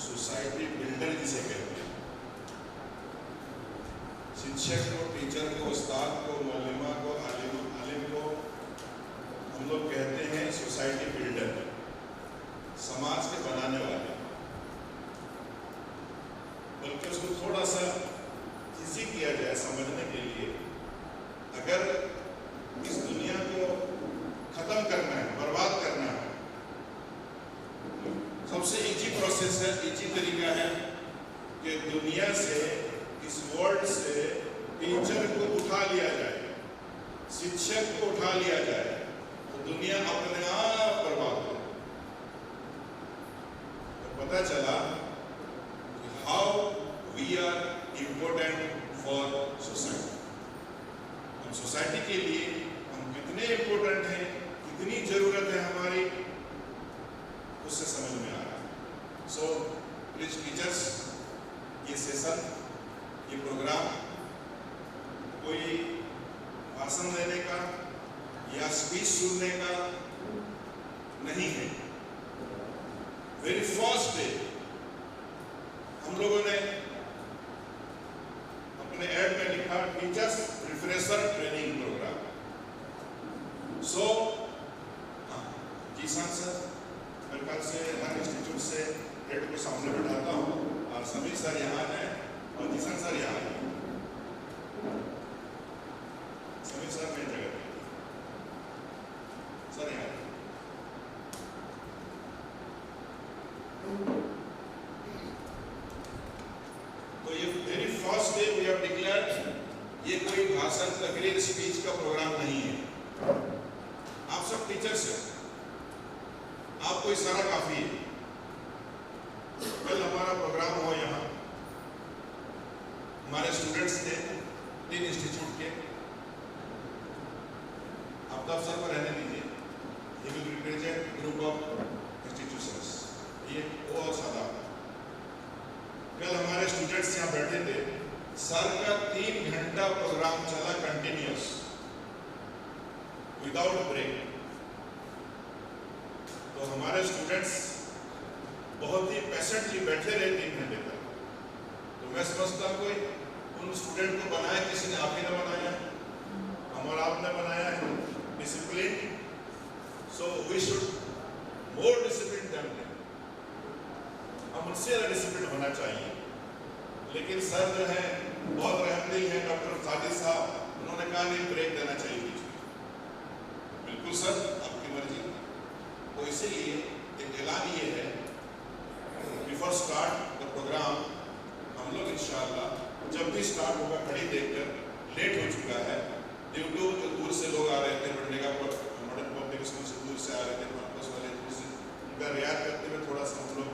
Society builder जिसे कहते हैं। शिक्षक को, टीचर को, उस्ताद को, मौलिमा को, आलिम को हम लोग कहते हैं सोसाइटी बिल्डर, समाज के बनाने वाले। बल्कि उसको थोड़ा सा इजी किया जाए समझने के लिए, अगर इस दुनिया को खत्म करना है, बर्बाद करना है, सबसे इजी प्रोसेस है, इजी तरीका है कि दुनिया से, इस वर्ल्ड से टीचर को उठा लिया जाए, शिक्षक को उठा लिया जाए, तो दुनिया अपने आप बर्बाद हो। तो पता चला कि how we are important for society. हम सोसाइटी के लिए हम कितने इम्पोर्टेंट हैं, कितनी जरूरत है हमारी, उससे समझ में आ रहा है। सो प्लीज टीचर्स, ये सेशन, ये प्रोग्राम कोई भाषण देने का या स्पीच सुनने का नहीं है। वेरी फर्स्ट डे हम लोगों ने अपने ऐड में लिखा टीचर्स रिफ्रेशर ट्रेनिंग प्रोग्राम। सो जी सर, मेरे ख्याल से हर इंस्टीट्यूट से हेड को सामने बैठाता हूँ, और समीर सर यहाँ हैं और जीसन सर यहाँ हैं। समीर सर मेरी जगह पे सर यहाँ। तो ये very first day we have declared, ये कोई भाषण, तकरीर, स्पीच का प्रोग्राम नहीं है। आप सब टीचर्स हैं, आपको इशारा काफी है। कल हमारा प्रोग्राम हुआ यहाँ, हमारे स्टूडेंट्स थे 3 इंस्टीट्यूट के। आप तो अवसर पर रहने दीजिए, ये will represent group of institutions, ये वो और सादा। कल हमारे स्टूडेंट्स यहाँ बैठे थे, सर का 3 घंटा प्रोग्राम चला कंटिन्यूअस, विदाउट ब्रेक। तो हमारे स्टूडेंट्स बहुत ही पेशेंटली बैठे रहे 3 घंटे तक। तो मैं समझता हूँ कोई उन स्टूडेंट को बनाया किसी ने, आप ही ने बनाया, हम और आपने बनाया है, discipline. So we should more discipline them. हम उनसे ज़्यादा डिसिप्लिन होना चाहिए। लेकिन सर जो है बहुत रहमदिल हैं, डॉक्टर साजिद साहब, उन्होंने कहा नहीं, ब्रेक देना चाहिए बीच में। बिल्कुल सर, आपकी मर्जी। तो इसीलिए एक ऐलान ये है, बिफोर स्टार्ट द प्रोग्राम, हम लोग इंशाअल्लाह जब भी स्टार्ट होगा, घड़ी देखकर, लेट हो चुका है ड्यू टू जो दूर से लोग आ रहे थे, बंडेगा मॉडर्न पब्लिक स्कूल से दूर से आ रहे थे, कैंपस वाले दूर से, उनका रियायत करते हुए थोड़ा सा हम लोग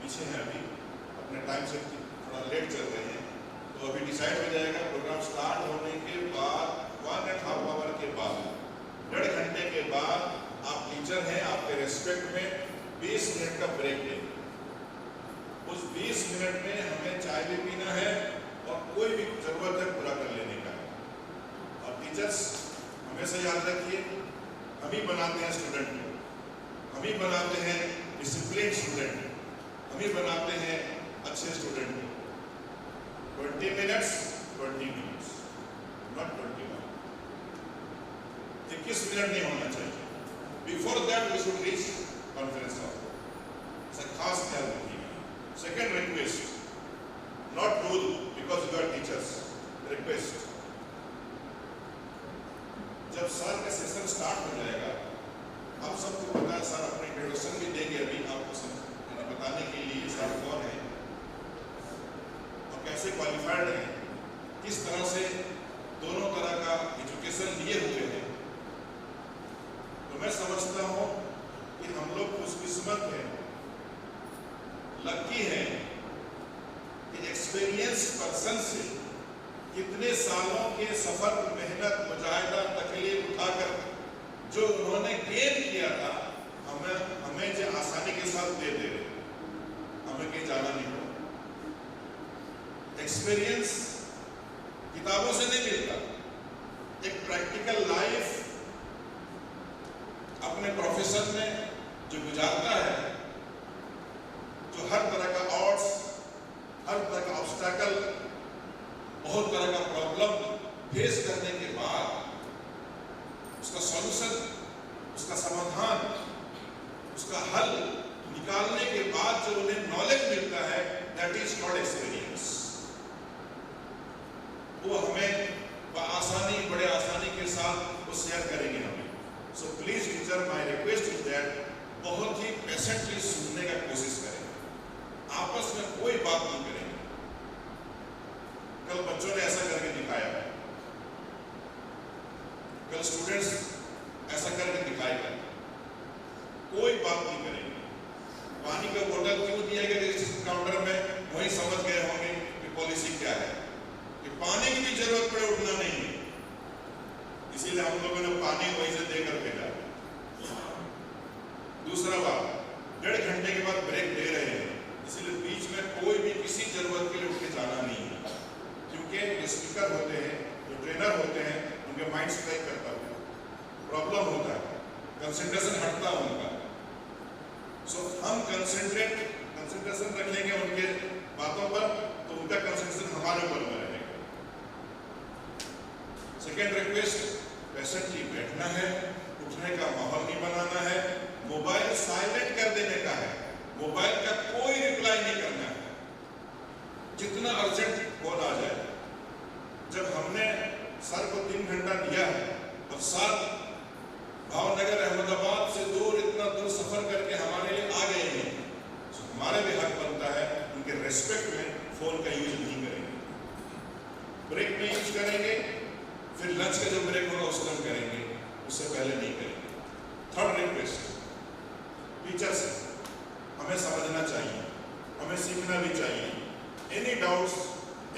पीछे हैं, अभी अपने टाइम से थोड़ा लेट चल रहे हैं। तो अभी डिसाइड हो जाएगा प्रोग्राम स्टार्ट होने के बाद 1.5 आवर के बाद, 1.5 घंटे के बाद, आप टीचर हैं, आपके रेस्पेक्ट में 20 मिनट का ब्रेक लें। उस 20 मिनट में हमें चाय भी पीना है और कोई भी जरूरत है पूरा कर लेने का है। और टीचर्स हमेशा याद रखिए, हम ही बनाते हैं स्टूडेंट को, हम ही बनाते हैं डिसिप्लिन स्टूडेंट, हम ही बनाते हैं अच्छे स्टूडेंट को। 20 मिनट्स, नॉट 21। 21 मिनट नहीं होना चाहिए। Before that we should reach conference hall. इसका खास ख्याल रखिएगा। Second request, not rule, because you are teachers, request, जब सर का सेशन स्टार्ट हो जाएगा, आप सबको पता है, सर अपने इंट्रोडक्शन भी देंगे अभी आपको बताने के लिए सर कौन है और कैसे क्वालिफाइड है, किस तरह से दोनों तरह का एजुकेशन लिए हुए हैं। तो मैं समझता हूँ कि हम लोग खुशकिस्मत हैं, लकी हैं कि एक्सपीरियंस पर्सन से कितने सालों के सफर, मेहनत, मुजाहिदा, तकलीफ उठाकर जो उन्होंने गेन किया था, हमें जो आसानी के साथ दे दे रहे, हमें कहीं जाना नहीं हो। एक्सपीरियंस किताबों से नहीं मिलता, एक प्रैक्टिकल लाइफ अपने प्रोफेशन में जो गुजारता है, जो हर तरह का ऑड्स कोई बात नहीं करेंगे। कल बच्चों ने ऐसा करके दिखाया है, कल स्टूडेंट्स ऐसा करके दिखाएगा, कोई बात नहीं करेंगे। पानी का बोतल क्यों दिया गया रजिस्ट्रेशन काउंटर में, वही समझ गए होंगे कि पॉलिसी क्या है कि पानी की भी जरूरत पड़े उठना नहीं है, इसीलिए हम लोगों ने पानी वहीं से देकर भेजा। दूसरा बात, 1.5 घंटे के बाद ब्रेक दे रहे हैं, इसलिए बीच में कोई भी किसी जरूरत के लिए उठ के जाना नहीं है, क्योंकि जो स्पीकर होते हैं, जो ट्रेनर होते हैं, उनके माइंड स्ट्राइक करता है, प्रॉब्लम होता है, कंसंट्रेशन हटता है उनका। सो हम कंसंट्रेशन रखेंगे उनके बातों पर, तो उनका कंसंट्रेशन हमारे ऊपर में रहेगा। सेकेंड रिक्वेस्ट, पेशेंटली बैठना है, उठने का माहौल नहीं बनाना है, मोबाइल साइलेंट कर देने का है, मोबाइल का कोई रिप्लाई नहीं करना है, जितना अर्जेंट कॉल आ जाए। जब हमने सर को 3 घंटा दिया है, अब सर भावनगर अहमदाबाद से इतना दूर सफर करके हमारे लिए आ गए हैं, तो हमारे भी हक बनता है उनके रेस्पेक्ट में फोन का यूज नहीं करेंगे, ब्रेक में यूज करेंगे, फिर लंच का जो ब्रेक होगा उस टाइम करेंगे, उससे पहले नहीं करेंगे। थर्ड रिक्वेस्ट, टीचर्स हमें समझना चाहिए, हमें सीखना भी चाहिए। Any doubts,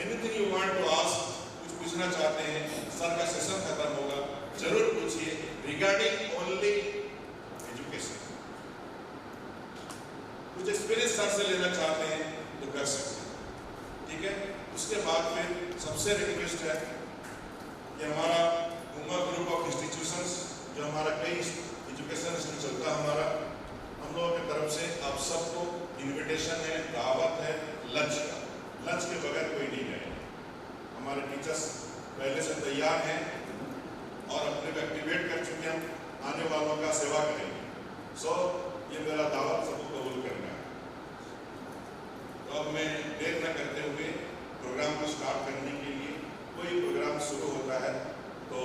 anything you want to ask, कुछ पूछना चाहते हैं, सर का सेशन खत्म होगा, जरूर पूछिए रिगार्डिंग ओनली एजुकेशन। कुछ एक्सपीरियंस सर से लेना चाहते हैं तो कर सकते हैं, ठीक है। उसके बाद फिर सबसे रिक्वेस्ट है कि हमारा उमा ग्रुप ऑफ इंस्टीट्यूशंस, जो हमारा कई एजुकेशन चलता है हमारा, हम लोगों की तरफ से आप सबको इनविटेशन है, दावत है लंच का। लंच के बगैर कोई नहीं जाएगा। हमारे टीचर्स पहले से तैयार हैं और अपने को एक्टिवेट कर चुके हैं, आने वालों का सेवा करेंगे। सो ये मेरा दावत सबको कबूल करना है। तो अब मैं देर न करते हुए प्रोग्राम को स्टार्ट करने के लिए, कोई प्रोग्राम शुरू होता है तो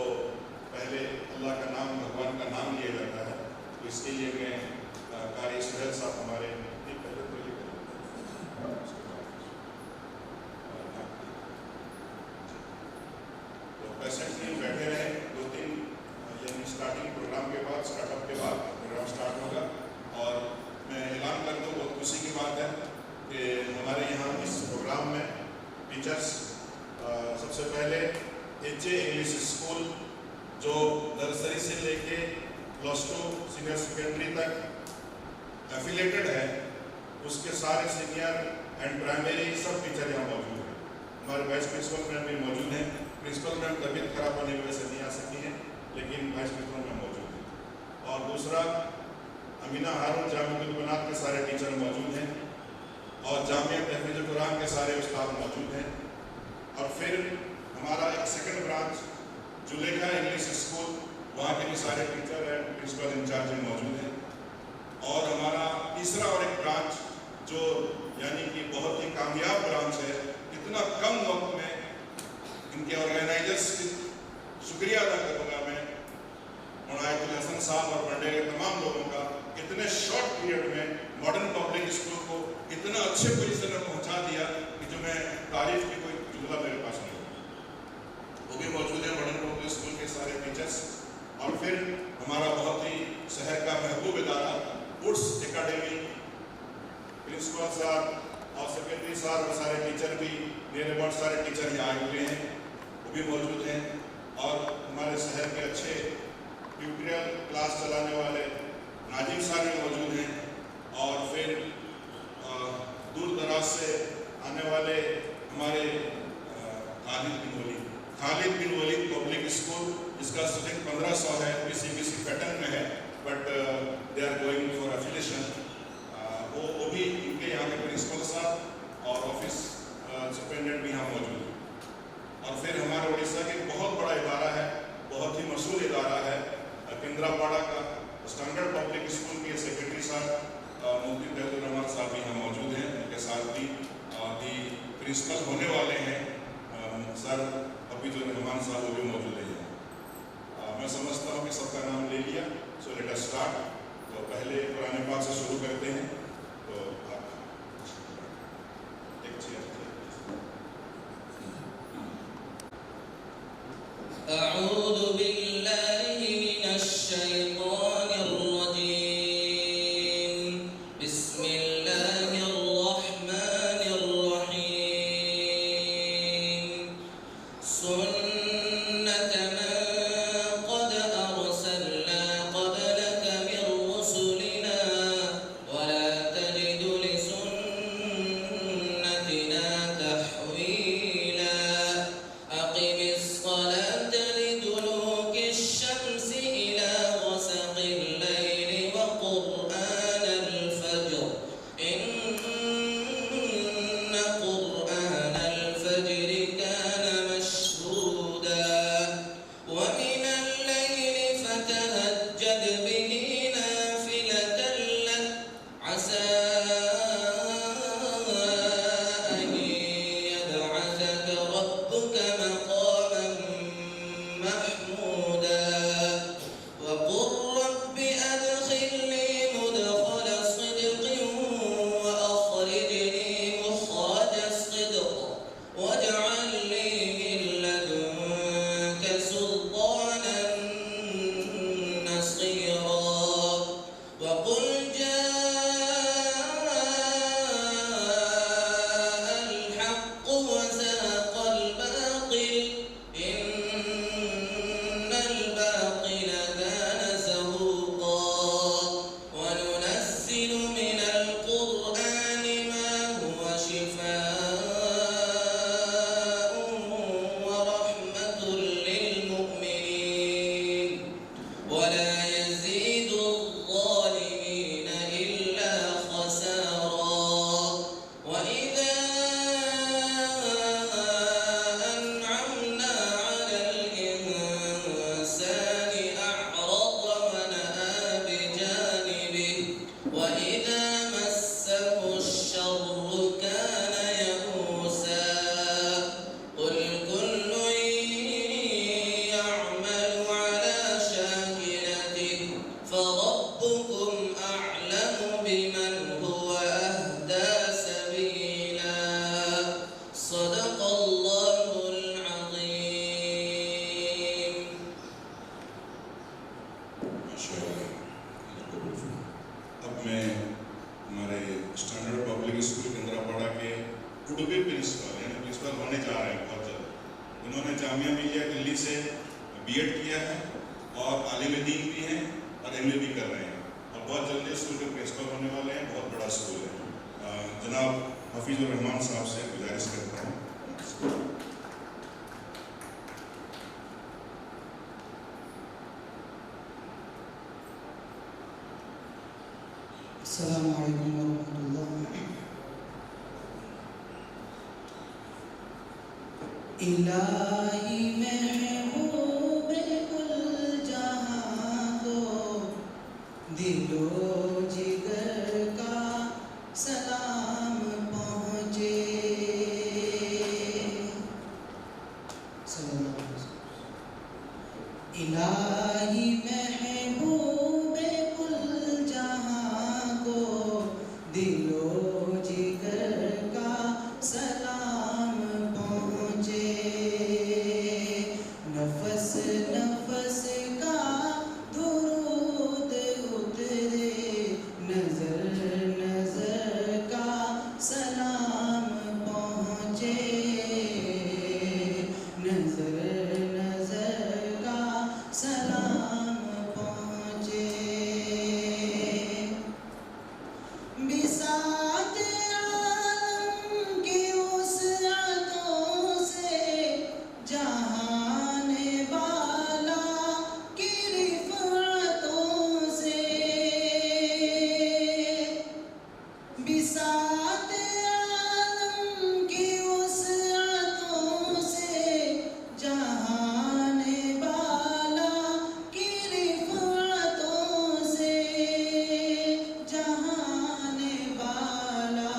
पहले अल्लाह का नाम, भगवान का नाम लिया जाता है, तो इसके लिए मैं कार्य सुहेल साहब हमारे पेशेंटली बैठे रहे 2-3, यानी स्टार्टिंग प्रोग्राम के बाद, स्टार्टअप के बाद प्रोग्राम स्टार्ट होगा। और मैं ऐलान कर दूँ, बहुत खुशी की बात है कि हमारे यहाँ इस प्रोग्राम में टीचर्स सबसे पहले HJ इंग्लिश स्कूल जो नर्सरी से लेके +2 सीनियर सेकेंडरी तक एफिलेटेड है, उसके सारे सीनियर एंड प्राइमरी सब टीचर यहाँ मौजूद हैं। हमारे वाइस प्रिंसिपल मैम भी मौजूद हैं। प्रिंसिपल मैम तबीयत खराब होने की वजह से नहीं आ सकी हैं, लेकिन वाइस प्रिंसिपल मैम मौजूद हैं। और दूसरा, अमीना हारून जामियातुल बनात के सारे टीचर मौजूद हैं और जामिया तहफ़ीज़ुल कुरान के सारे उस्ताद मौजूद हैं। और फिर हमारा एक second branch Zulekha English school, वहाँ के भी सारे टीचर एंड प्रिंसिपल इंचार्ज मौजूद हैं। और हमारा तीसरा और एक ब्रांच जो यानी कि बहुत ही कामयाब ब्रांच है, इतना कम वक्त में इनके ऑर्गेनाइजर्स की शुक्रिया अदा करूँगा मैं, मुनायतुल हसन साहब और मंडे के तमाम लोगों का, इतने शॉर्ट पीरियड में मॉडर्न पब्लिक स्कूल को इतना अच्छे पोजीशन में पहुँचा दिया कि जो मैं तारीफ की कोई जुमला मेरे पास नहीं है। वो भी मौजूद है मॉडर्न पब्लिक स्कूल के सारे टीचर्स। और फिर हमारा बहुत ही शहर का महबूब इदारा वुड्स एकेडमी, प्रिंसिपल साहब और सेक्रेटरी साहब और सारे टीचर भी, मेरे बहुत सारे टीचर यहाँ आए हुए हैं, वो भी मौजूद हैं। और हमारे शहर के अच्छे ट्यूटोरियल क्लास चलाने वाले नाजिम साहब भी मौजूद हैं। और फिर दूर दराज से आने वाले हमारे खालिद बिन वलीद पब्लिक स्कूल, इसका स्टूडेंट 1500 है, PCBC पैटर्न में है, but they are going for affiliation. वो भी इनके यहाँ के प्रिंसिपल साहब और ऑफिस सुपरिटेंडेंट भी यहाँ मौजूद हैं। और फिर हमारे उड़ीसा के बहुत बड़ा इदारा है, बहुत ही मशहूर इदारा है, केंद्रापाड़ा का स्टैंडर्ड पब्लिक स्कूल के सेक्रेटरी साहब मुफ्ती तैयबुर रहमान साहब भी यहाँ मौजूद हैं। उनके साथ भी प्रिंसिपल होने वाले हैं सर हफीजुर रहमान साहब, वो भी मौजूद हैं। मैं समझता हूँ कि सबका नाम ले लिया, सो लेट अस स्टार्ट। तो पहले कुरान पाक से शुरू करते हैं। तो उडुपी प्रिंसिपल यानी प्रिंसिपल होने जा रहे हैं बहुत जल्द। इन्होंने जामिया मिलिया दिल्ली से बीएड किया है और आलिम दीन भी हैं और एमए भी कर रहे हैं और बहुत जल्दी स्कूल के प्रिंसिपल होने वाले हैं। बहुत बड़ा स्कूल है। जनाब हफीजुर रहमान साहब से गुजारिश करता हूँ। अस्सलामु अलैकुम वरहमतुल्लाह। इलाही महबूबे कुल जहां को दिलो जिगर का सलाम पहुँचे। इलाही महबूबे कुल जहां को दिलो जिगर का सलाम पहुँचे। नफस नफस का दुरूद उतरे, नजर नजर का सलाम पहुँचे। नजर नजर का सलाम पहुँचे। बिसात आलम की वुसअतों से जहान बाला की रिफ़अतों से। बिसात आलम की वुसअतों से जहान बाला की रिफ़अतों से। जहान बाला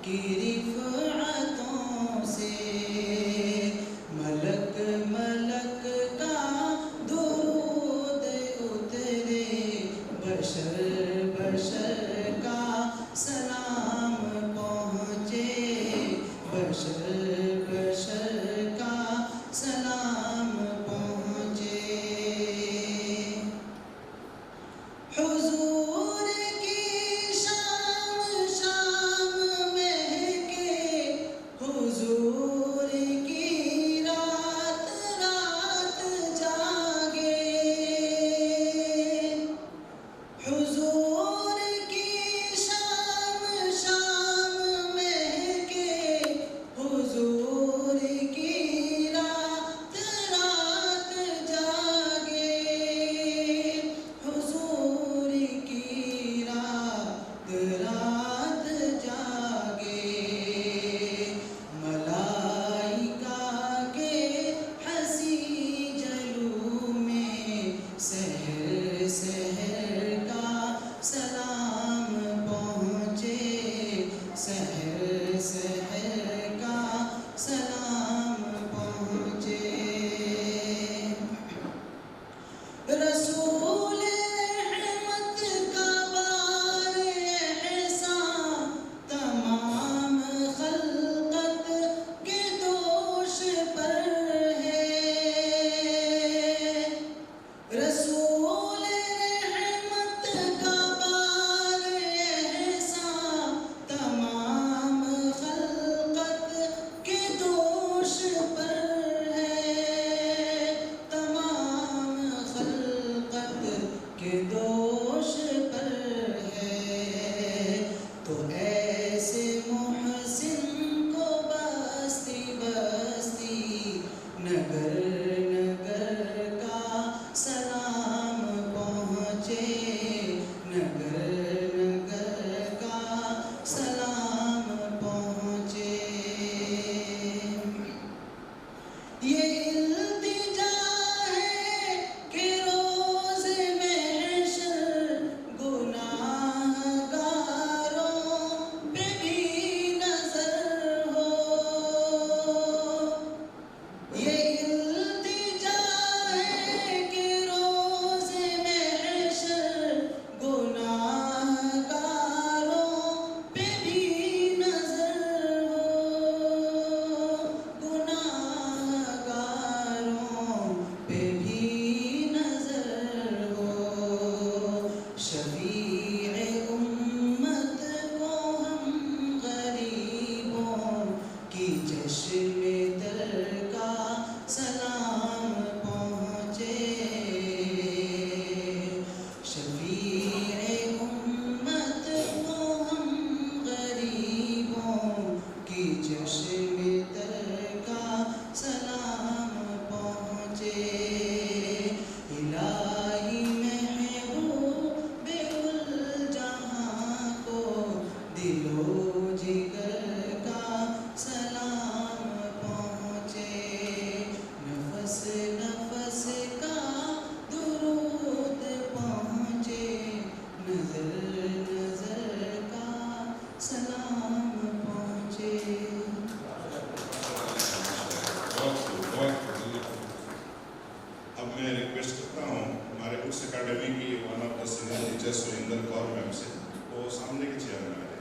की रिफ़अतों से। मलक मलक का दुरूद उतरे, बशर बशर का सलाम पहुँचे। बशर बशर का सलाम पहुँचे। हुजूर की शाम शाम महके, हुजूर की रात रात जागे। हुजूर की शाम शाम महके, हुजूर चश्मे तर का सलाम पहुँचे। इलाही महबूबे उल जहाँ को दिलो जिगर का सलाम पहुँचे। नफस नफस का दुरूद पहुँचे, नजर नजर का सलाम पहुँचे। अब मैं रिक्वेस्ट करता हूँ हमारे उस अकेडमी की one of the senior teacher Surinder Kaur ma'am से, वो सामने की चेयर में आ जाए।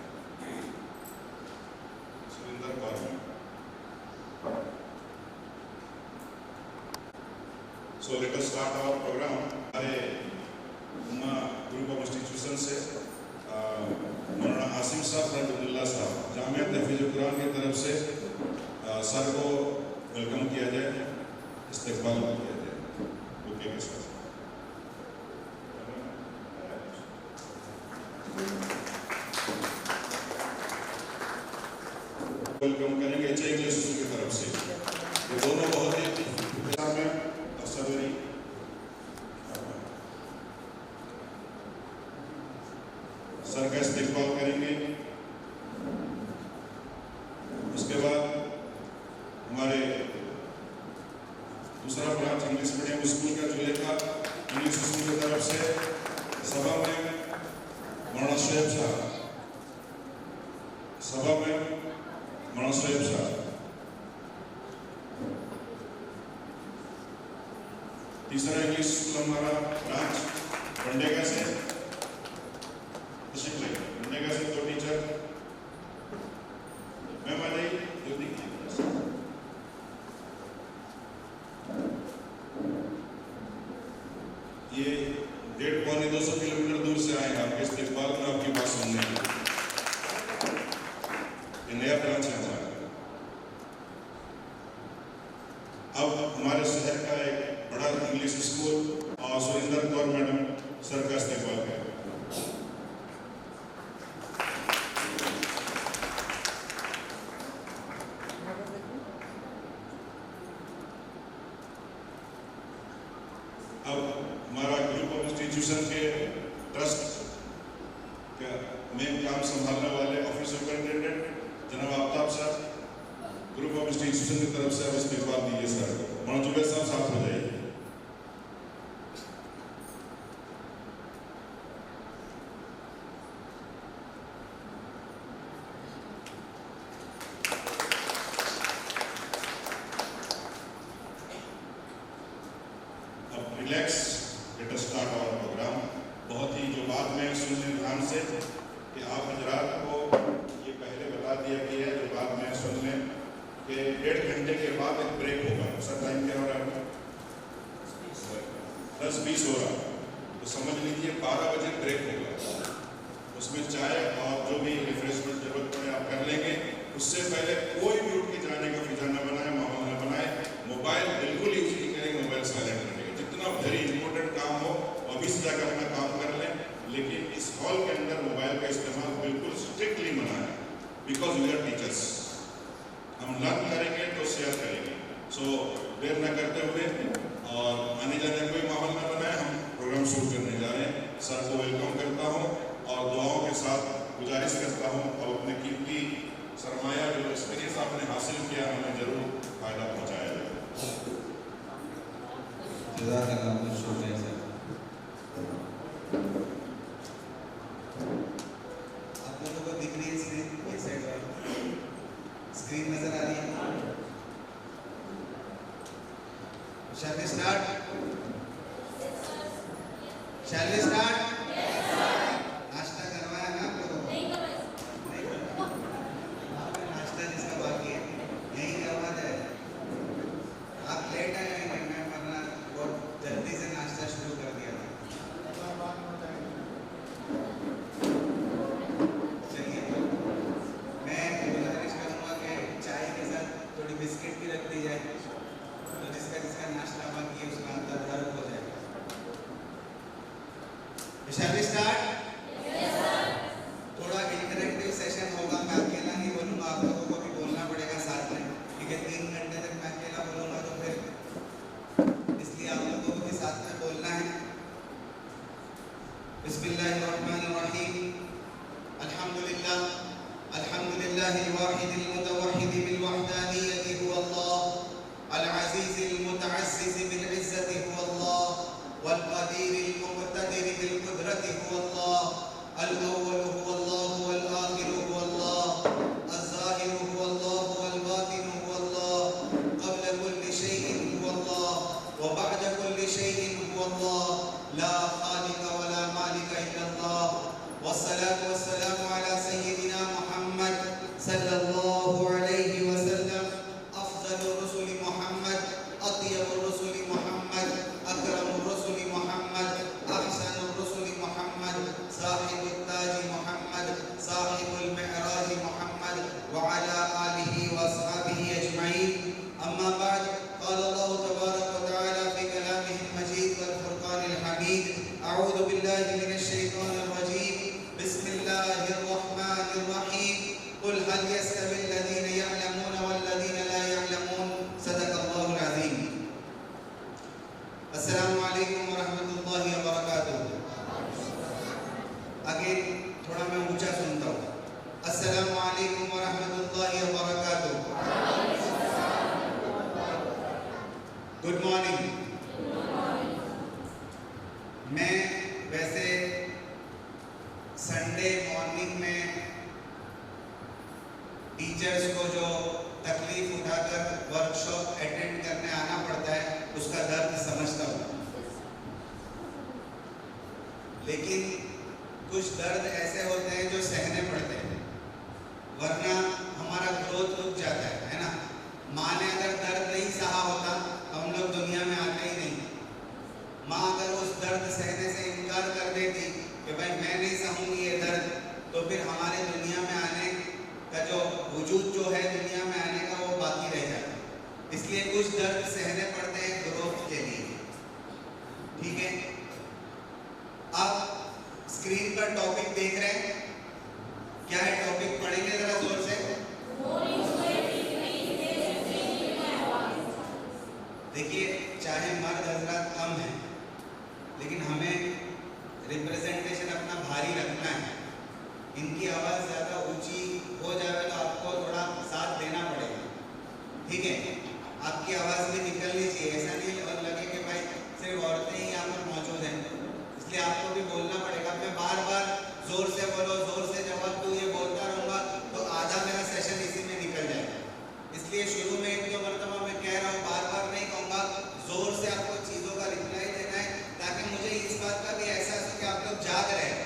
Surinder Kaur ma'am. So let us start our program. हमारे उमा ग्रुप ऑफ इंस्टीट्यूशन से मौलाना आसिम साहब रहमतुल्लाह साहब जामिया तहफीजुल कुरान की तरफ से सर को वेलकम किया जाए, इस्तकबाल किया जाए। ओके के साथ वेलकम करेंगे एच इंग्लिश स्कूल की तरफ से। ये दोनों बहुत ही में असरी सर का इस्तेमाल करेंगे। उसके बाद हमारे दूसरा ब्रांच इंग्लिश मीडियम स्कूल का जुलेखा इंग्लिश स्कूल की तरफ से सभा में मौलाना शोएब साहब, सभा में मौलाना शोएब साहब। तीसरा इंग्लिश स्कूल हमारा ब्रांच बंडेगा से बंडेगा से दो टीचर मैम आ जाइए, जल्दी ये 150-200 किलोमीटर दूर से आए हैं आपके इस्तेमाल में, आपकी बात सुनने के लिए। ये नया ब्रांच है हमारा। अब हमारे शहर का एक बड़ा इंग्लिश स्कूल और सुरिंदर कौर मैडम सर का इस्तेमाल करें। अब हमारा ग्रुप ऑफ इंस्टीट्यूशन के ट्रस्ट का मेन काम संभालने वाले ऑफिस सुपरिटेंडेंट जनाब आफ्ताब साहब ग्रुप ऑफ इंस्टीट्यूशन की तरफ से अब इस्तेमाल दीजिए सर। मौलाना जुबैर साहब साथ हो जाइए। Relax, let us start our programme. बहुत ही जो बात में सुनने ध्यान से कि आप हजरात को ये पहले बता दिया गया है, जो बात में सुन लें कि 1.5 घंटे के बाद एक ब्रेक होगा। सर टाइम क्या हो रहा है? 10:20 हो रहा, तो समझ लीजिए 12 बजे ब्रेक होगा। उसमें चाय और जो भी रिफ्रेशमेंट जरूरत पड़े आप कर लेंगे। उससे पहले कोई भी उठ के जाने का फिजा न बनाए, माहौल न बनाए। मोबाइल बिल्कुल यूज नहीं करेंगे, मोबाइल साइलेंट रखेंगे। जितना वेरी इंपॉर्टेंट काम हो अभी से जाकर अपना काम कर लें, लेकिन इस हॉल के अंदर मोबाइल का इस्तेमाल बिल्कुल स्ट्रिक्टली मना है, बिकॉज वी आर टीचर्स। हम लर्न करेंगे तो शेयर करेंगे। सो देर न करते हुए और आने जाने का कोई माहौल न बनाए, हम प्रोग्राम शुरू करने जा रहे हैं। सर को वेलकम करता हूँ और दुआओं के साथ गुजारिश करता हूँ और अपने कीमती सरमाया जो एक्सपीरियंस आपने हासिल किया हमें जरूर फायदा पहुँचाया जाए। जज़ाकल्लाह शुक्रिया सर। आप लोगों को दिख रही है स्क्रीन? ये साइड वाली स्क्रीन नजर आ रही है? Shall we start? Shall we start? नाश्ता करवाया ना आप लोगों को? नहीं करवाया। नाश्ता जिसका बाकी है यही करवा दे। आप लेट आए हैं, मैं वरना बहुत जल्दी से नाश्ता शुरू कर दिया था। चलिए, मैं गुजारिश करूँगा कि चाय के साथ थोड़ी बिस्किट भी रख दी जाए, तो जिसका नाश्ता बाकी है उसका अंदर गर्म हो जाएगा। टीचर्स को जो तकलीफ उठाकर वर्कशॉप अटेंड करने आना पड़ता है उसका दर्द समझता हूँ, लेकिन कुछ दर्द ऐसे होते हैं जो सहने पड़ते हैं, वरना हमारा ग्रोथ रुक जाता है ना। माँ ने अगर दर्द नहीं सहा होता हम लोग दुनिया में आते ही नहीं। माँ अगर उस दर्द सहने से इनकार कर देती कि भाई मैं नहीं सहूंगी ये दर्द, तो फिर हमारे दुनिया में आने का जो वजूद जो है दुनिया में आने का वो बाकी रह जाता। इसलिए कुछ दर्द सहने पड़ते हैं ग्रोथ के लिए, ठीक है। आप स्क्रीन पर टॉपिक देख रहे हैं, क्या है टॉपिक? पढ़ेंगे जरा जोर से। देखिए, चाहे मर्द हजरात कम है, लेकिन हमें रिप्रेजेंटेशन अपना भारी रखना है। इनकी आवाज़ ज़्यादा ऊंची हो जाए तो आपको थोड़ा साथ देना पड़ेगा, ठीक है। आपकी आवाज़ भी निकलनी चाहिए, ऐसा नहीं लगे कि भाई सिर्फ औरतें ही यहाँ पर मौजूद हैं, इसलिए आपको भी बोलना पड़ेगा। मैं बार बार जोर से बोलो, जोर से जवाब दो, ये बोलता रहूँगा तो आधा मेरा सेशन इसी में निकल जाएगा। इसलिए शुरू में एक दो मरतबा मैं कह रहा हूँ, बार बार नहीं कहूँगा, जोर से आपको चीज़ों का रिप्लाई देना है, ताकि मुझे इस बात का भी एहसास हो कि आप लोग जाग रहे हैं,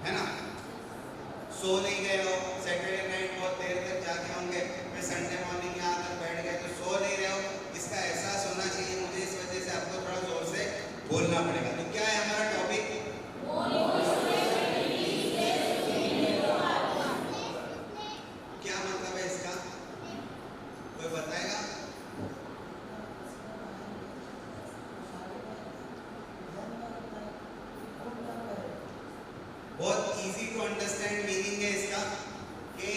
है ना। सो नहीं गए हो, सैटरडे नाइट बहुत देर तक जाके होंगे, फिर संडे मॉर्निंग यहाँ आकर बैठ गए, तो सो नहीं रहे हो, इसका एहसास होना चाहिए मुझे। इस वजह से आपको थोड़ा जोर से बोलना पड़ेगा। तो क्या है हमारा टॉपिक? क्या मतलब है इसका, कोई बताएगा? बहुत इजी टू अंडरस्टैंड मीनिंग है इसका कि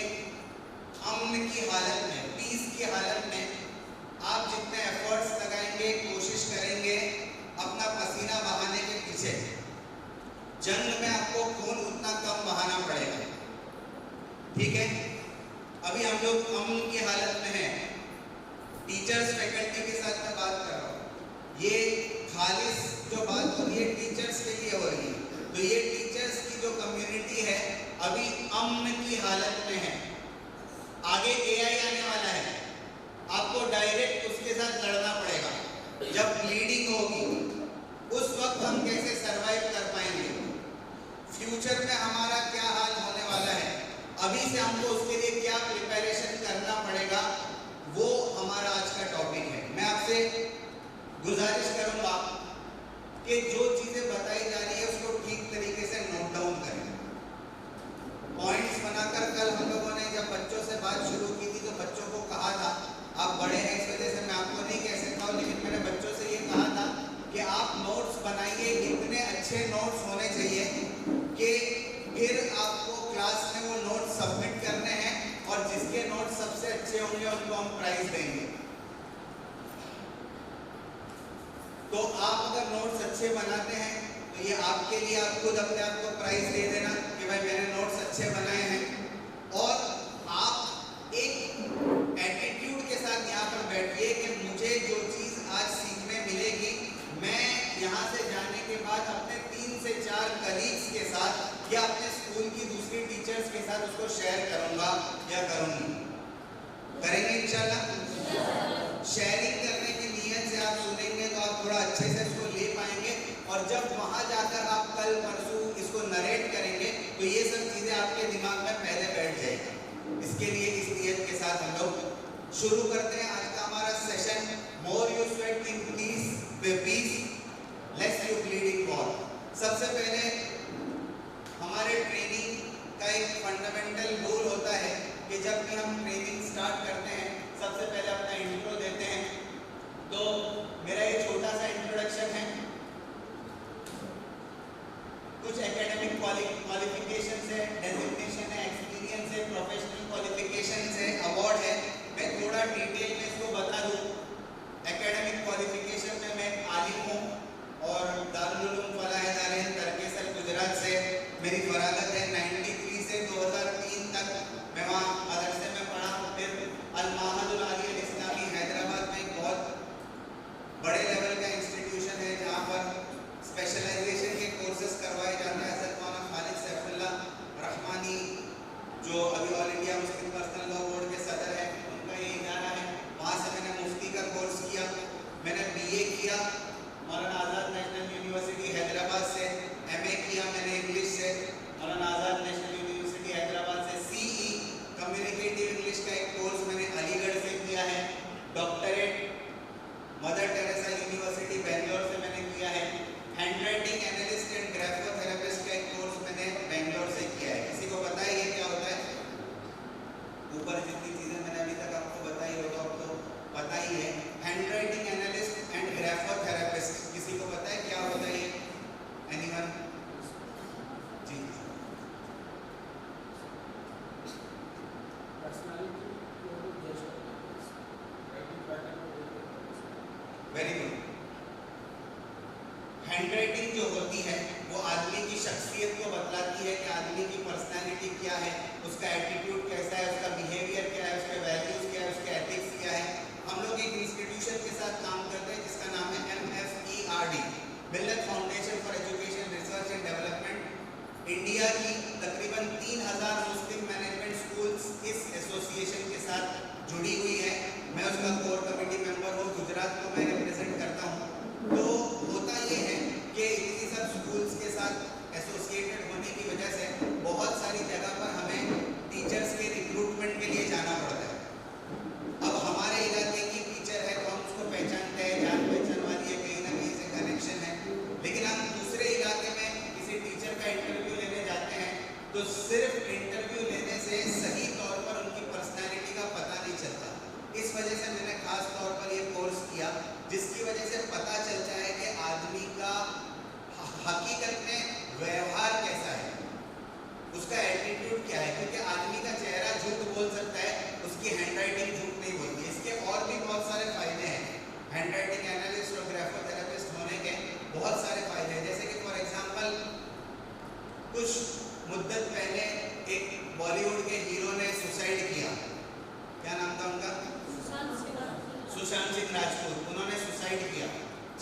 अमन की हालत में, पीस की हालत में आप जितने एफर्ट्स लगाएंगे, कोशिश करेंगे अपना पसीना बहाने के पीछे, जंग में आपको खून उतना कम बहाना पड़ेगा, ठीक है। अभी हम लोग अमन की हालत में हैं, टीचर्स फैकल्टी के साथ मैं बात कर रहा हूँ। ये खालिस जो बात हो रही है टीचर्स के लिए हो रही है, तो ये टीचर्स की जो कम्युनिटी है अभी अमन की हालत में है। आगे एआई आने वाला है, आपको डायरेक्ट उसके साथ लड़ना पड़ेगा। जब ब्लीडिंग होगी उस वक्त हम कैसे सरवाइव कर पाएंगे, फ्यूचर में हमारा क्या हाल होने वाला है, अभी से हमको उसके लिए क्या प्रिपरेशन करना पड़ेगा, वो हमारा आज का टॉपिक है। मैं आपसे गुजारिश करूंगा कि जो चीजें बताई जा रही है उसको ठीक तरीके से नोट डाउन करें, पॉइंट्स बनाकर। कल हम लोगों ने जब बच्चों से बात शुरू की थी तो बच्चों को कहा था, आप बड़े हैं इस वजह से मैं आपको नहीं कह सकता हूँ, लेकिन मैंने बच्चों से ये कहा था कि आप नोट्स बनाइए, इतने अच्छे नोट्स होने चाहिए कि फिर आपको क्लास में वो नोट्स सबमिट करने हैं और जिसके नोट्स सबसे अच्छे होंगे उनको हम प्राइज देंगे। तो आप अगर नोट्स अच्छे बनाते हैं तो ये आपके लिए, आप खुद अपने आप को प्राइज दे देना कि भाई मैंने नोट्स अच्छे बनाए हैं। और आप एक एटीट्यूड के साथ यहाँ पर बैठिए कि मुझे जो चीज़ आज सीखने मिलेगी, मैं यहाँ से जाने के बाद अपने 3 से 4 कलीग्स के साथ या अपने स्कूल की दूसरी टीचर्स के साथ उसको शेयर करूँगा या करूँगी। करेंगे इंशाल्लाह। शेयरिंग करने की नीयत से आप सुनेंगे तो आप थोड़ा अच्छे से इसको ले पाएंगे, और जब वहाँ जाकर आप कल परसों इसको नरेट करेंगे तो ये सब चीज़ें आपके दिमाग में पहले बैठ जाएगी। इसके लिए इस नीयत के साथ हम लोग शुरू करते हैं आज का हमारा session. More you sweat in peace, less you bleed in war. सबसे पहले हमारे ट्रेनिंग का एक फंडामेंटल रूल होता है कि जब भी हम ट्रेनिंग स्टार्ट करते हैं सबसे पहले अपना इंट्रो देते हैं। तो मेरा ये छोटा सा इंट्रोडक्शन है, कुछ एकेडमिक क्वालिफिकेशन है, डेजिग्नेशन है, एक्सपीरियंस है, प्रोफेशनल क्वालिफिकेशन है, अवार्ड है। मैं थोड़ा डिटेल में इसको बता दूँ। एकेडमिक क्वालिफिकेशन में मैं आलिम हूँ और दारुल उलूम फलाह दारैन तरकेसर गुजरात से मेरी फरागत है। 93 से 2003 तक मैं वहाँ मदरसे में पढ़ा। फिर अल-माहदुल आलिया इस्लामी हैदराबाद में एक बहुत बड़े लेवल का इंस्टीट्यूशन है जहाँ पर स्पेशलाइजेशन के कोर्सेज करवाए जाते हैं। हज़रत मौलाना खालिद सैफुल्लाह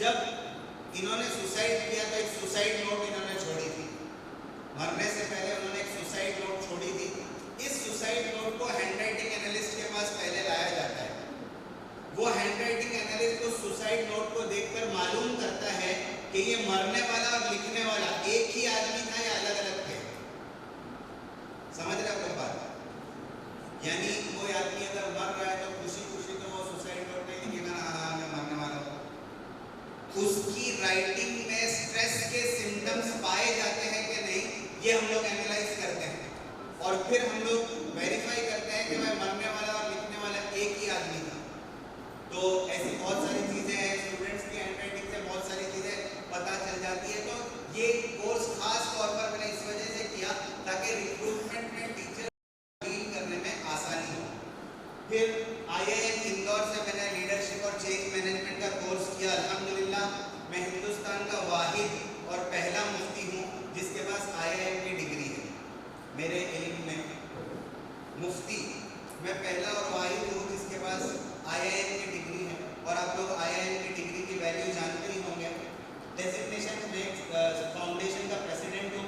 जब इन्होंने सुसाइड किया तो एक सुसाइड नोट इन्होंने छोड़ी थी, मरने से पहले उन्होंने एक सुसाइड नोट छोड़ी थी। इस सुसाइड नोट को हैंडराइटिंग एनालिस्ट के पास पहले लाया जाता है। वो हैंडराइटिंग एनालिस्ट उस सुसाइड नोट को देखकर मालूम करता है कि ये मरने वाला और लिखने वाला एक ही आदमी था या अलग अलग थे। समझ रहे हो बात? यानी कोई आदमी अगर मर रहा है तो खुशी खुशी तो वो सुसाइड नोट नहीं लिखेगा ना, हाँ मैं मरने वाला हूँ। उसकी राइटिंग में स्ट्रेस के सिम्टम्स पाए जाते हैं कि नहीं, ये हम लोग एनालाइज करते हैं और फिर हम लोग वेरीफाई करते हैं कि मैं मरने वाला और लिखने वाला एक ही आदमी था। तो ऐसी बहुत सारी चीजें हैं, स्टूडेंट्स की हैंडराइटिंग से बहुत सारी चीजें पता चल जाती है। तो ये कोर्स खास तौर पर मैंने इस वजह से किया ताकि रिक्रूटमेंट में टीचर डील करने में आसानी हो। फिर IIM इंदौर से मैंने लीडरशिप और चेंज मैनेजमेंट का कोर्स किया। अल्हम्दुलिल्लाह मैं हिंदुस्तान का वाहिद और पहला मुफ्ती हूँ जिसके पास IIM की डिग्री है। मेरे इल्म में मुफ्ती मैं पहला और वाहिद हूँ जिसके पास IIM की डिग्री है। और आप लोग IIM की डिग्री की वैल्यू जानते ही होंगे। डेजिग्नेशन में फाउंडेशन का प्रेसिडेंट हूँ,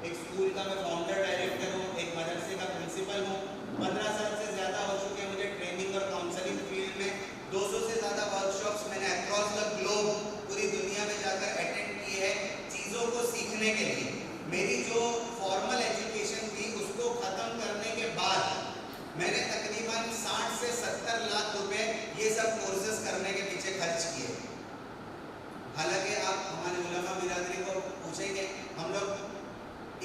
एक स्कूल का मैं फाउंडर डायरेक्टर हूँ, एक मदरसे का प्रिंसिपल हूँ। 15 साल से ज़्यादा हो चुके हैं मुझे ट्रेनिंग और काउंसलिंग फील्ड में। 200 से ज़्यादा वर्कशॉप्स मैंने अक्रॉस द ग्लोब पूरी दुनिया में जाकर अटेंड किए हैं चीज़ों को सीखने के लिए। मेरी जो फॉर्मल एजुकेशन थी उसको ख़त्म करने के बाद मैंने तकरीबन 60 से 70 लाख रुपए ये सब कोर्सेज करने के पीछे खर्च किए। हालांकि आप हमारे उलमा बिरादरी को पूछेंगे, हम लोग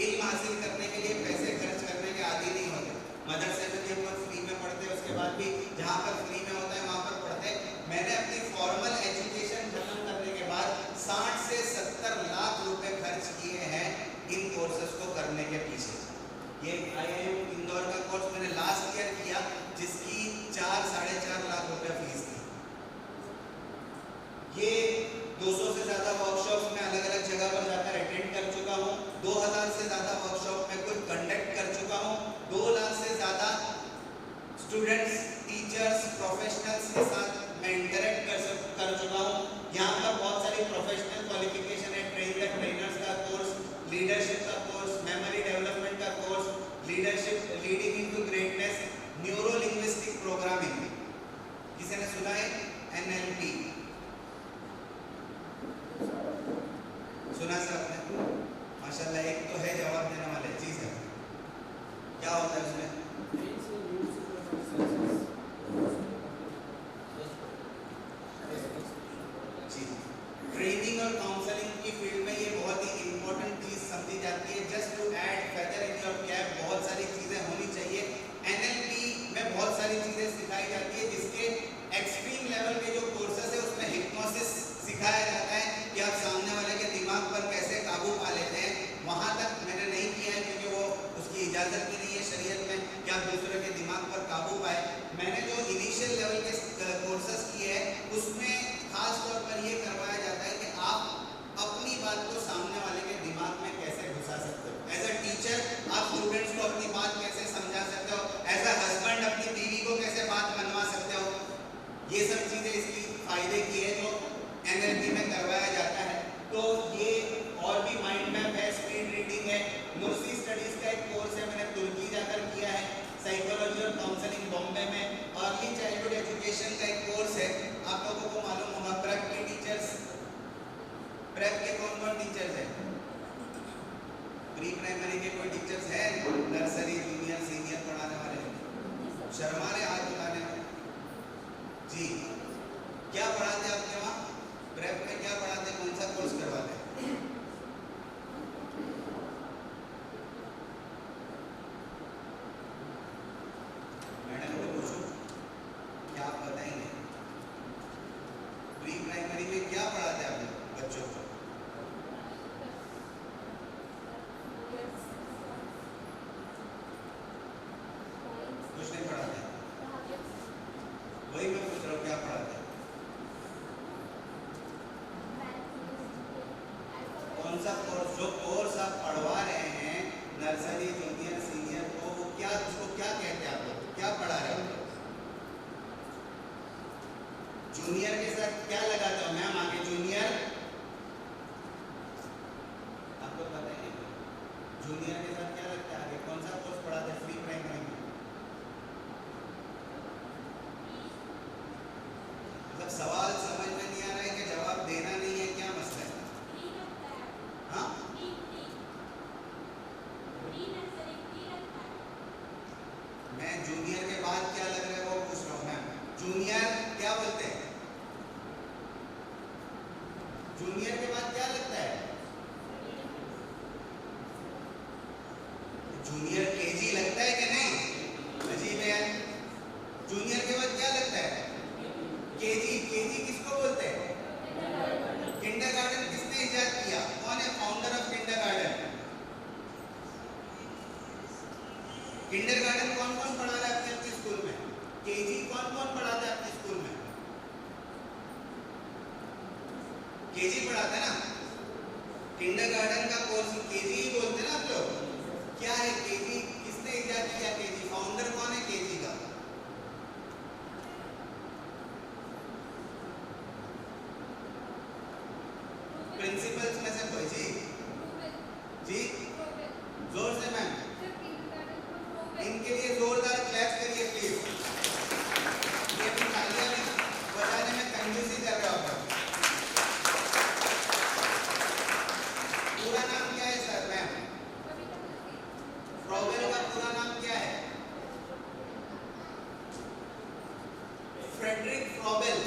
इल्म हासिल करने के लिए पैसे खर्च करने के आदी नहीं होते। मदरसे में भी हम लोग फ्री में पढ़ते हैं, उसके बाद भी जहाँ पर फ्री में होता है वहाँ पर पढ़ते हैं। मैंने अपनी फॉर्मल एजुकेशन खत्म करने के बाद 60 से 70 लाख रुपए खर्च किए हैं इन कोर्सेज को करने के पीछे। ये IIM इंदौर का कोर्स मैंने लास्ट ईयर किया जिसकी 4-4.5 लाख रुपए फीस थी। ये 200 से ज़्यादा वर्कशॉप्स में अलग अलग जगह पर जाकर अटेंड कर चुका हूँ। 2000 से ज़्यादा वर्कशॉप में खुद कंडक्ट कर चुका हूँ। 2 लाख से ज़्यादा स्टूडेंट्स, टीचर्स, प्रोफेशनल्स के साथ मैं इंटरेक्ट कर चुका हूँ। यहाँ पर बहुत सारी प्रोफेशनल क्वालिफिकेशन है, ट्रेन द ट्रेनर्स का कोर्स, लीडरशिप का कोर्स, मेमोरी डेवलपमेंट का course, leadership leading into greatness, neuro linguistic programming, किसी ने सुना है? NLP सुना सर आपने? माशाल्लाह एक तो है जवाब देने वाले। चीज है क्या होता है उसमें? जी, ट्रेनिंग और काउंसलिंग की फील्ड में ये बहुत ही इंपॉर्टेंट चीज समझी जाती है। Just to add feather in your cap बहुत सारी चीजें होनी चाहिए। NLP में बहुत सारी चीजें सिखाई जाती है जिसके एक्सट्रीम लेवल के जो कोर्सेस है उसमें हिप्नोसिस सिखाया जाता है कि आप सामने वाले के दिमाग पर कैसे काबू पा लेते हैं। वहाँ तक मैंने नहीं किया है क्योंकि वो उसकी इजाज़त भी नहीं है शरीयत में कि आप दूसरे के दिमाग पर काबू पाए। मैंने जो इनिशियल लेवल के कोर्सेस किए हैं उसमें खास तौर पर ये करवाया जाता है कि आप अपनी बात को सामने वाले के दिमाग में कैसे घुसा सकते हो। एज अ टीचर आप स्टूडेंट्स को अपनी बात कैसे समझा सकते हो, एज अ हस्बैंड अपनी बीवी को कैसे बात मनवा सकते हो। ये सब चीज़ें इसकी फ़ायदे की है जो NLP में करवाया जाता है। तो ये और भी माइंड मैप है, स्पीड रीडिंग है, मुर्सी स्टडीज़ का एक कोर्स है मैंने तुर्की जाकर किया है, साइकोलॉजी और काउंसलिंग बॉम्बे में, अर्ली चाइल्डहुड एजुकेशन का एक कोर्स है। आप लोगों को मालूम होगा प्रेप के टीचर्स, प्रेप के कौन कौन टीचर्स हैं? प्री प्राइमरी के कोई टीचर्स हैं? नर्सरी, जूनियर, सीनियर पढ़ाने वाले शर्मा रहे हाथ उठाने वाले? जी, क्या पढ़ाते आपके वहाँ प्रेप में? क्या पढ़ाते, कौन सा कोर्स करवाते? मैडम को पूछो, क्या आप बताएंगे? प्री प्राइमरी में क्या पढ़ाते आप लोग बच्चों को? कुछ नहीं पढ़ाते? वही मैं पूछ रहा हूँ, क्या पढ़ाते हैं? कौन सा कोर्स? जो कोर्स आप पढ़वा रहे हैं नर्सरी, जूनियर, सीनियर को, वो क्या, उसको क्या कहते हैं आप लोग? क्या पढ़ा रहे हो आप लोग? जूनियर के साथ क्या लगाता हूँ मैम आगे? जूनियर, आपको पता है नहीं? जूनियर के साथ क्या लगता है आगे? कौन सा कोर्स पढ़ाते हैं प्री प्राइमरी में? मतलब सवाल समझ में नहीं आ रहा है कि जवाब देना नहीं है, क्या मसला है? हाँ, मैं जूनियर के बाद क्या लग रहा है वो पूछ रहा हूँ मैम। जूनियर क्या बोलते हैं? जूनियर के बाद क्या लगता है? जूनियर केजी लगता है कि नहीं? अजीब है यार। जूनियर के बाद क्या लगता है? केजी। केजी किसको बोलते हैं? किंडरगार्टन किसने इजाद किया? कौन है फाउंडर ऑफ किंडरगार्टन? किंडरगार्टन कौन कौन पढ़ा रहा है आपके स्कूल में? केजी कौन कौन पढ़ाता है आपके स्कूल में? केजी पढ़ाता है ना? किंडरगार्टन का कोर्स केजी ही बोलते हैं ना आप लोग? क्या है केजी? किसने इजाद किया केजी? फाउंडर कौन है केजी का? प्रिंसिपल्स में से कोई? जी जोर से मैम, इनके लिए जोरदार क्लैप करिए प्लीज। ये भी तालियां भी बजाने में कंजूसी कर रहे हो आप। पूरा नाम क्या है सर मैम? फ्रॉबेल का पूरा नाम क्या है? Frederick Froebel.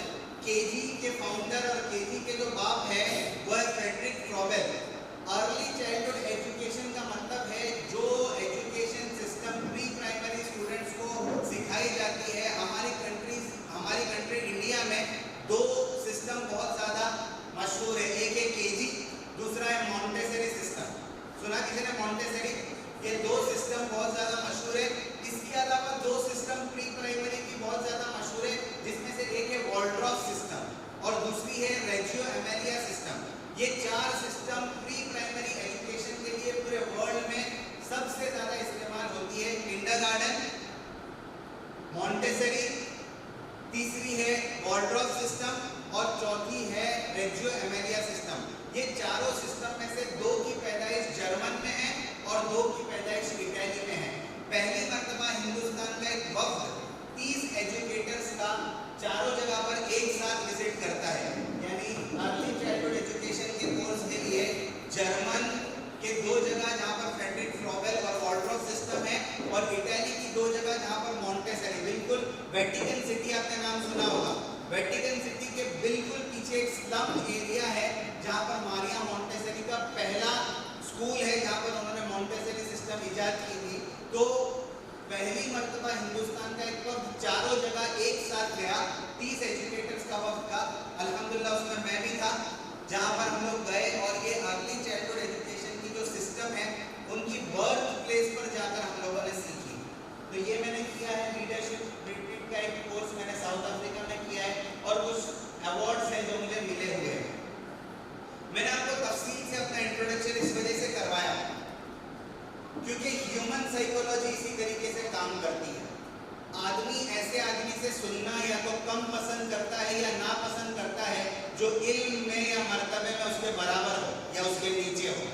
केजी के फाउंडर और केजी के जो बाप है वो है Frederick Froebel. Early childhood education का मतलब है जो education system pre primary students को सिखाई जाती है। हमारी कंट्री इंडिया में दो सिस्टम बहुत ज़्यादा मशहूर है। एक है केजी, दूसरा है मॉन्टेसरी सिस्टम। सुना किसी ने मॉन्टेसरी? ये दो सिस्टम बहुत ज़्यादा मशहूर है। इसके अलावा दो सिस्टम प्री प्राइमरी की बहुत ज़्यादा मशहूर है, जिसमें से एक है वॉल्ड्रॉफ सिस्टम और दूसरी है रेजियो एमेलिया सिस्टम। ये चार सिस्टम प्री प्राइमरी एजुकेशन के लिए पूरे वर्ल्ड में सबसे ज़्यादा इस्तेमाल होती है। किंडरगार्टन, मॉन्टेसरी, तीसरी है वॉल्ड्रॉफ सिस्टम और चौथी है रेजियो एमेलिया सिस्टम। ये चारों सिस्टम में से दो की पैदाइश जर्मन में है और दो की पैदाइश इटली में है। पहली मर्तबा हिंदुस्तान का एक वफ्द 30 एजुकेटर्स का चारों जगह पर एक साथ विजिट करता है। यानी अर्ली चाइल्डहुड एजुकेशन के कोर्स के लिए जर्मन के दो जगह जहाँ पर फ्रेडरिक फ्रॉबेल और वॉल्ड्रॉफ सिस्टम है, और इटली की दो जगह जहाँ पर मॉन्टेसरी। बिल्कुल वेटिकन सिटी आपने नाम सुना होगा। वेटिकन सिटी के बिल्कुल पीछे एक स्लम एरिया है जहाँ पर मारिया मॉन्टेसरी का पहला स्कूल है, जहाँ पर उन्होंने मॉन्टेसरी सिस्टम इजाद की थी। तो पहली मर्तबा हिंदुस्तान का एक वक्त चारों जगह एक साथ गया, 30 एजुकेटर्स का वक्त था। अल्हम्दुलिल्लाह उसमें मैं भी था, जहाँ पर हम लोग गए और ये अर्ली चाइल्डहुड एजुकेशन की जो सिस्टम है उनकी बर्थ प्लेस पर जाकर हम लोगों ने सीखी। तो ये मैंने किया है। लीडरशिप रिट्रीट का एक कोर्स मैंने साउथ अफ्रीका में किया है और कुछ अवार्ड्स हैं जो मुझे मिले हुए हैं। मैंने आपको तफसील से अपना इंट्रोडक्शन इस वजह से करवाया क्योंकि ह्यूमन साइकोलॉजी इसी तरीके से काम करती है। आदमी ऐसे आदमी से सुनना या तो कम पसंद करता है या ना पसंद करता है जो इल्म में या मर्तबे में उसके बराबर हो या उसके नीचे हो।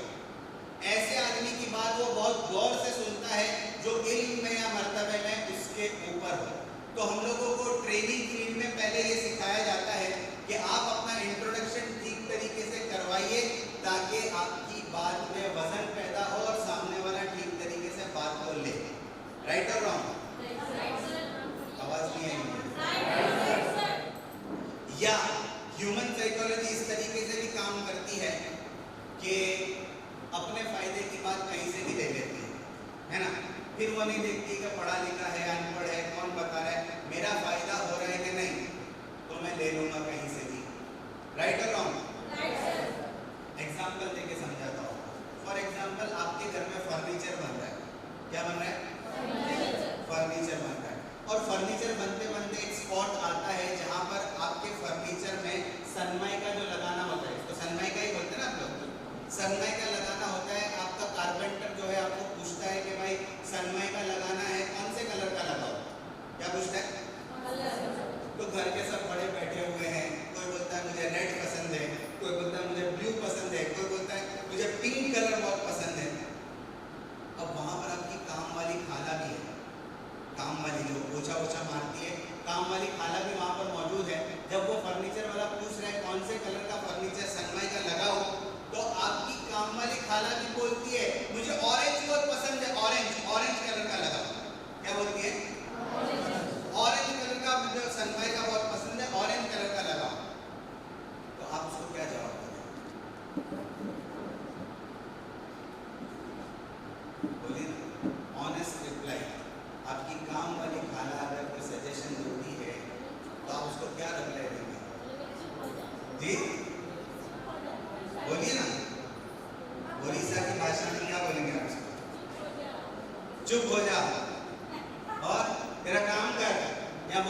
ऐसे आदमी की बात वो बहुत गौर से सुनता है जो इल्म में या मर्तबे में उसके ऊपर हो। तो हम लोगों को ट्रेनिंग फील्ड में पहले ये सिखाया जाता है कि आप अपना इंट्रोडक्शन ठीक तरीके से करवाइए ताकि आपकी बात में वजन पैदा हो और सामने वाला ठीक तरीके से बात को ले। राइट और रॉन्ग? आवाज नहीं आई। या ह्यूमन साइकोलॉजी इस तरीके से भी काम करती है कि अपने फायदे की बात कहीं से भी ले लेती है ना। फिर वो नहीं देखती कि पढ़ा लिखा है अनपढ़ है, कौन बता रहा है, मेरा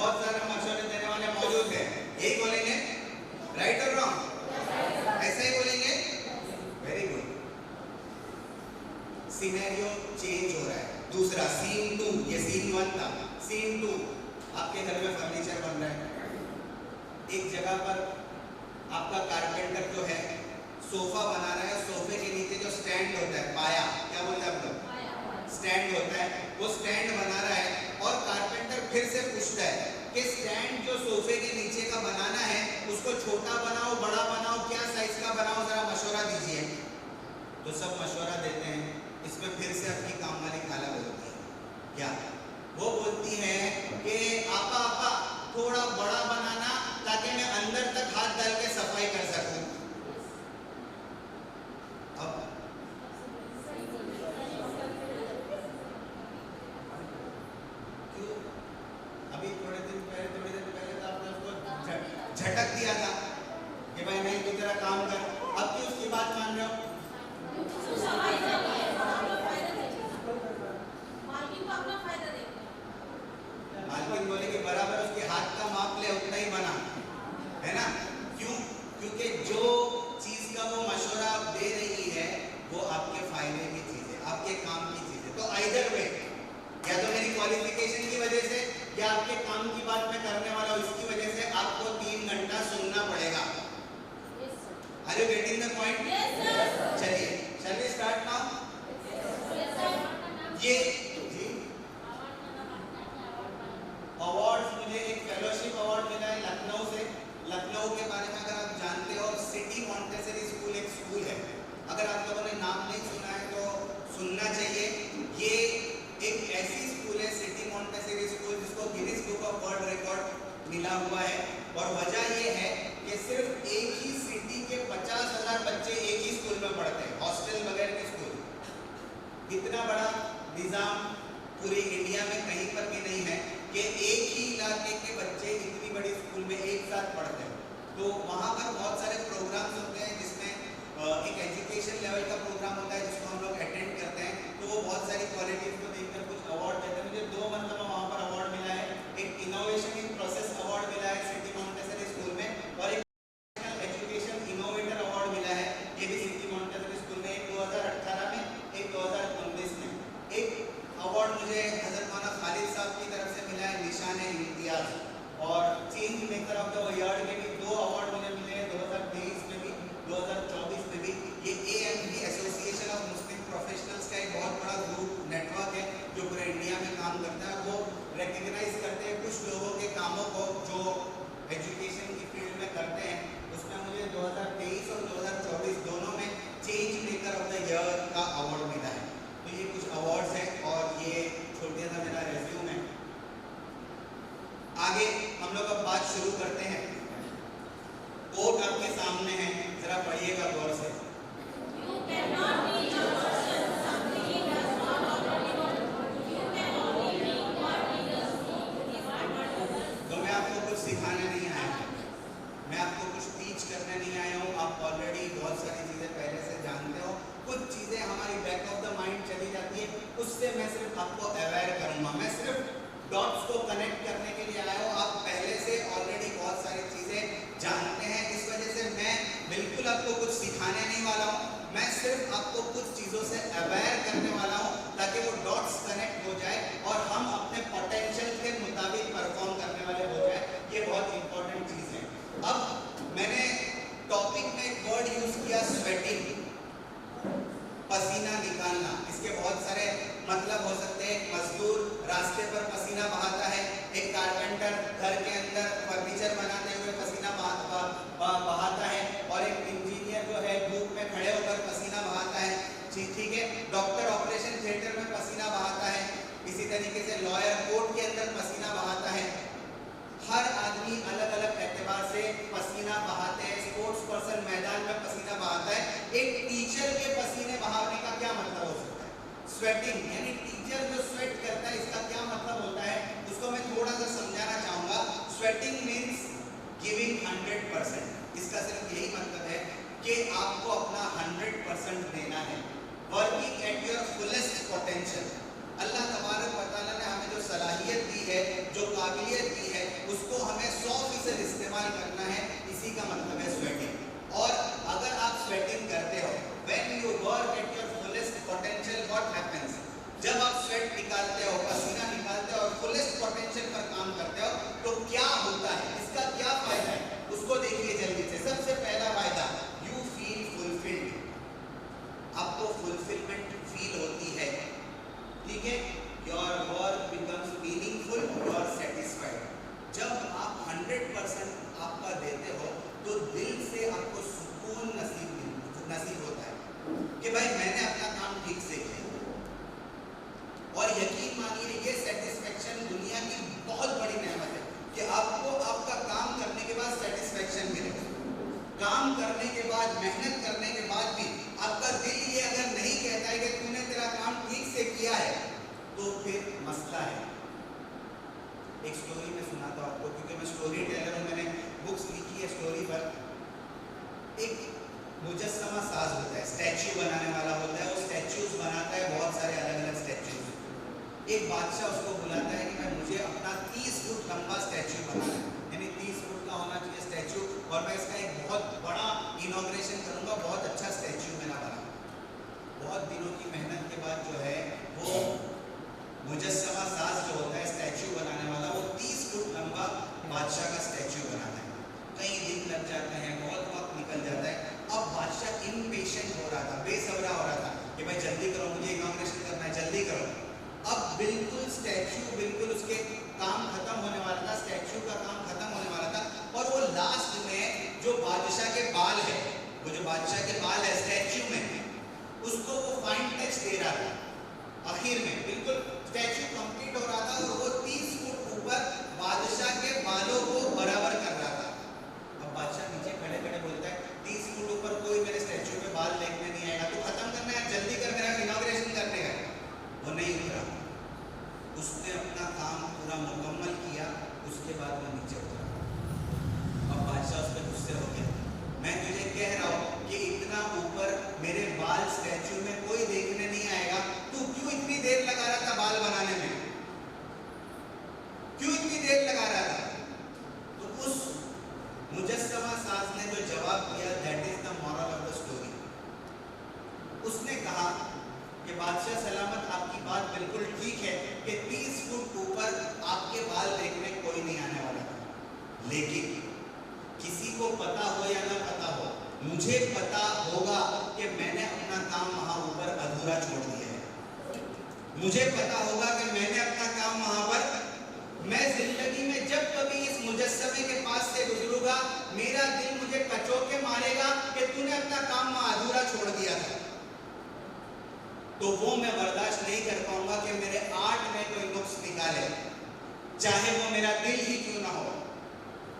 बहुत सारे मशवरे देने वाले मौजूद हैं, यही बोलेंगे, राइट और रॉन्ग? ऐसे ही बोलेंगे, वेरी गुड। सिनेरियो चेंज हो रहा है। दूसरा सीन 2, ये सीन 1 था, सीन 2, आपके घर में फर्नीचर बन रहा है, एक जगह पर आपका कारपेंटर जो है सोफा बना रहा है, सोफे के नीचे जो स्टैंड होता है, पाया, क्या बोलते हैं आप लोग, स्टैंड होता है, वो स्टैंड बना रहा है और कारपेंटर फिर से पूछता है कि स्टैंड जो सोफे के नीचे का बनाना है उसको छोटा बनाओ, बड़ा बनाओ, क्या साइज का बनाओ, जरा मशवरा दीजिए। तो सब मशवरा देते हैं। इसमें फिर से अपनी काम वाली खाला बोलती है, क्या वो बोलती है कि आपा आपा थोड़ा बड़ा बनाना ताकि मैं अंदर तक हाथ डाल के सफाई कर सकूं। अब क्यों? अभी थोड़ी देर पहले तो आपने उसको झटक दिया था कि भाई नहीं तू तेरा काम कर, अब क्यों उसकी बात मान रहे हो? मालकिन बोले कि बराबर उसके हाथ का माप ले, उतना ही बना, है ना? क्यों? क्योंकि जो चीज का वो मशवरा आप दे रही है वो आपके फायदे की चीज है, आपके काम की चीज है। तो आइदर वे, या तो मेरी क्वालिफिकेशन की वजह से या आपके काम की बात मैं करने वाला हूँ इसकी वजह से आपको 3 घंटा सुनना पड़ेगा। Are you getting the point? चलिए, शैल वी स्टार्ट नाउ? ये अवार्ड, मुझे एक फेलोशिप अवार्ड मिला है लखनऊ से। लखनऊ के बारे में अगर आप जानते हो, सिटी मॉन्टेसरी स्कूल एक स्कूल है, अगर आप लोगों ने नाम नहीं सुना है तो सुनना चाहिए। ये एक ऐसी स्कूल है, सिटी मॉन्टेसरी स्कूल, जिसको Guinness book of world record मिला हुआ है। और वजह ये है कि सिर्फ एक ही सिटी के 50,000 बच्चे एक ही स्कूल में पढ़ते हैं, हॉस्टल वगैरह के स्कूल। इतना बड़ा निज़ाम पूरे इंडिया में कहीं पर भी नहीं है कि एक ही इलाके के बच्चे इतनी बड़ी स्कूल में एक साथ पढ़ते हैं। तो वहाँ पर बहुत सारे प्रोग्राम्स होते हैं जिसमें एक एजुकेशन लेवल का प्रोग्राम होता है जिसको हम लोग अटेंड करते हैं। तो वो बहुत सारी क्वालिटीज को देखकर कुछ अवार्ड देते हैं। मुझे 2 मतलब वहाँ पर अवार्ड मिला है, एक इनोवेशन इन प्रोसेस अवार्ड मिला है सिटी मॉन्टेसरी स्कूल में, और एक एजुकेशन इनोवेटर अवार्ड मिला है, ये भी सिटी मॉन्टेसरी स्कूल में, एक 2018 में, एक 2019 में। एक अवार्ड मुझे हजरत मौलाना खालिद साहब की तरफ से मिला है, निशान इम्तियाज, और change maker of the year के भी 2 अवार्ड मुझे मिले हैं, 2023 में भी, 2024 में भी। ये AMP association of Muslim professionals का एक बहुत बड़ा ग्रुप नेटवर्क है जो पूरे इंडिया में काम करता है। वो रिकग्नाइज करते हैं कुछ लोगों के कामों को जो एजुकेशन की फील्ड में करते हैं। उसमें मुझे 2023 और 2024 दोनों में change maker of the year का अवार्ड मिला है। तो ये कुछ अवार्ड्स हैं और ये छोटा सा मेरा रेज्यूम है। आगे हम लोग अब बात शुरू करते हैं। कोट आपके सामने है, जरा पढ़िएगा गौर से। तो मैं आपको कुछ सिखाने नहीं आया हूँ, मैं आपको कुछ टीच करने नहीं आया हूँ। आप ऑलरेडी बहुत सारी चीज़ें पहले से जानते हो, कुछ चीज़ें हमारी बैक ऑफ द माइंड चली जाती है, उससे मैं सिर्फ आपको अवेयर करूँगा। मैं सिर्फ डॉट्स को कनेक्ट करने के लिए आया हूँ। आप पहले से ऑलरेडी बहुत सारी चीज़ें जानते हैं, इस वजह से मैं बिल्कुल आपको कुछ सिखाने नहीं वाला हूँ। मैं सिर्फ आपको कुछ चीज़ों से अवेयर करने वाला हूँ ताकि वो डॉट्स कनेक्ट हो जाए और हम अपने पोटेंशियल के मुताबिक परफॉर्म करने वाले हो जाए। ये बहुत इंपॉर्टेंट चीज़ है। अब मैंने टॉपिक में एक वर्ड यूज़ किया, स्वेटिंग, पसीना निकालना। इसके बहुत सारे मतलब हो सकते हैं। एक मजदूर रास्ते पर पसीना बहाता है, एक कारपेंटर घर के अंदर फर्नीचर बनाते हुए पसीना बहाता है, और एक इंजीनियर जो है धूप में खड़े होकर पसीना बहाता है। ठीक है, डॉक्टर ऑपरेशन थिएटर में पसीना बहाता है, इसी तरीके से लॉयर कोर्ट के अंदर पसीना बहाता है। हर आदमी अलग अलग एतबार से पसीना बहाते हैं। स्पोर्ट्स पर्सन मैदान में पसीना बहाता है। एक टीचर के पसीने बहाने का क्या मतलब हो सकता है? स्वेटिंग, यानी टीचर जो स्वेट करता है, इसका क्या मतलब होता है, उसको मैं थोड़ा सा समझाना चाहूँगा। Sweating means giving 100%। इसका सिर्फ यही मतलब है कि आपको अपना 100% देना है, working at your fullest potential. अल्लाह तबारक व तआला ने हमें जो सलाहियत दी है, जो काबिलियत दी है, दिनों की मेहनत के बाद जो है वो मुजस्समा साज जो होता है स्टैच्यू बनाने वाला, वो 30 फुट लंबा बादशाह का स्टैच्यू बनाता है। कई दिन लग जाते हैं, बहुत वक्त निकल जाता है। अब बादशाह इम्पेशेंट हो रहा था, बेसब्रा हो रहा था कि भाई जल्दी करो, मुझे इनॉग्रेशन करना है, जल्दी करो। अब बिल्कुल स्टैच्यू, बिल्कुल उसके काम खत्म होने वाला था, स्टैच्यू का काम खत्म होने वाला था, और वो लास्ट में जो बादशाह के बाल है, वो जो बादशाह के बाल है स्टैच्यू में, उसको वो फाइन टच दे रहा था। आखिर में बिल्कुल स्टैच्यू कंप्लीट हो रहा था और वो 30 फुट ऊपर बादशाह के बालों को बराबर कर रहा था। अब बादशाह नीचे खड़े खड़े बोलता है, 30 फुट ऊपर कोई मेरे स्टैच्यू पे बाल देखने नहीं आएगा, तो खत्म करना है, जल्दी कर, मेरा इनॉग्रेशन करने का। वो नहीं उतरा, उसने अपना काम पूरा मुकम्मल किया, उसके बाद वो नीचे उतरा। अब बादशाह उस पर गुस्से हो गया, मैं तुझे कह रहा हूँ कि इतना ऊपर मेरे बाल स्टैच्यू में कोई देखने नहीं आएगा, तू क्यों इतनी देर लगा रहा था बाल बनाने में, क्यों इतनी देर लगा रहा था? तो उस मुजस्समा साज ने जो जवाब दिया, that is the moral of the story. उसने कहा कि बादशाह सलामत, आपकी बात बिल्कुल ठीक है कि 30 फुट ऊपर आपके बाल देखने कोई नहीं आने वाला था, लेकिन किसी को पता हो या ना पता हो, मुझे पता होगा कि मैंने अपना काम वहां ऊपर अधूरा छोड़ दिया है। मुझे पता होगा कि मैंने अपना काम वहां पर, मैं जिंदगी में जब कभी इस मुजस्समे के पास से गुजरूंगा, मेरा दिल मुझे कचोके मारेगा कि तूने अपना काम वहां अधूरा छोड़ दिया था। तो वो मैं बर्दाश्त नहीं कर पाऊंगा कि मेरे आर्ट में कोई नुक्स निकाले, चाहे वो मेरा दिल ही क्यों ना हो।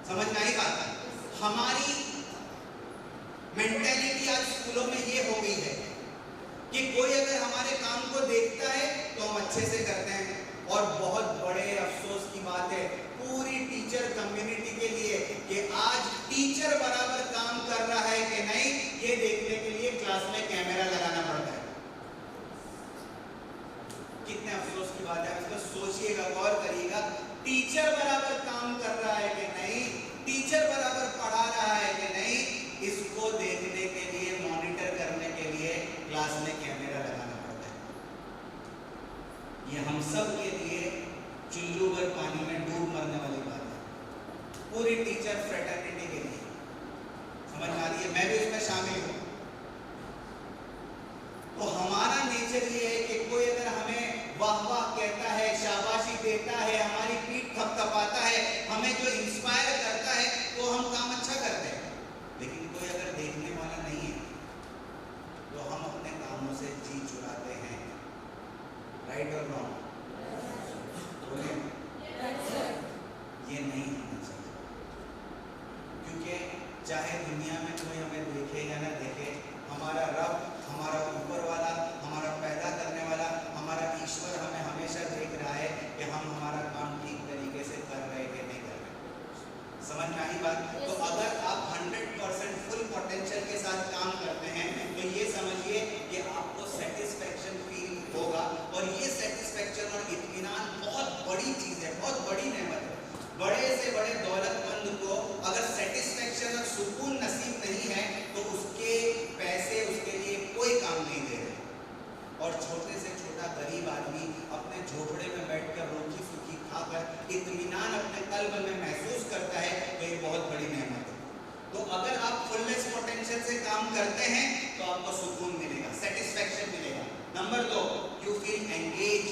समझ में आई बात? हमारी मेंटेलिटी आज स्कूलों में ये हो गई है कि कोई अगर हमारे काम को देखता है तो हम अच्छे से करते हैं, और बहुत बड़े अफसोस की बात है पूरी टीचर कम्युनिटी के लिए कि आज टीचर बराबर काम कर रहा है कि नहीं, ये देखने के लिए क्लास में कैमरा लगाना पड़ता है। कितने अफसोस की बात है, इसको सोचिएगा, गौर करिएगा। टीचर बराबर काम कर रहा है कि नहीं, टीचर बराबर पढ़ा रहा है कि नहीं, इसको देखने के लिए, मॉनिटर करने के लिए क्लास में कैमरा लगाना पड़ता है। ये हम सब के लिए चुल्लू भर पानी में डूब मरने वाली बात है, पूरी टीचर फ्रेटर्निटी के लिए। समझ आ रही है? मैं भी उसमें शामिल हूं। तो हमारा नेचर ये है कि कोई अगर हमें वाह वाह कहता है, शाबाशी देता है, हमारी पीठ थपथपाता है, हमें जो इंस्पायर करता है, तो हम काम अच्छा करते हैं। लेकिन कोई अगर देखने वाला नहीं है तो हम अपने कामों से जी चुराते हैं। राइट और रॉन्ग? बोलिए। ये नहीं होना चाहिए, क्योंकि चाहे दुनिया में कोई हमें देखे या ना देखे, हमारा रब, हमारा ऊपर वाला, हमारा पैदा करने वाला, हमारा ईश्वर हमें हमेशा देख रहा है कि हम हमारा काम ठीक तरीके से कर रहे कि नहीं कर रहे। समझ में आई बात? तो अगर आप 100% फुल पोटेंशियल के साथ काम करते हैं तो ये समझिए कि आपको सेटिस्फैक्शन फील होगा, और ये सेटिस्फैक्शन और इत्मीनान बहुत बड़ी चीज है, बहुत बड़ी नेमत है। बड़े से बड़े दौलतमंद को अगर सेटिस्फैक्शन और सुकून नसीब नहीं है तो उसके पैसे उसके लिए कोई काम नहीं दे रहे, और छोटे से छोटा गरीब आदमी अपने झोपड़े में बैठकर रोटी सूखी खाकर इत्मीनान अपने कल्ब में महसूस करता है, तो ये बहुत बड़ी नेमत है। तो अगर आप फुलनेस पोटेंशियल से काम करते हैं तो आपको सुकून मिलेगा, सेटिस्फैक्शन मिलेगा। Number 2, you feel engage,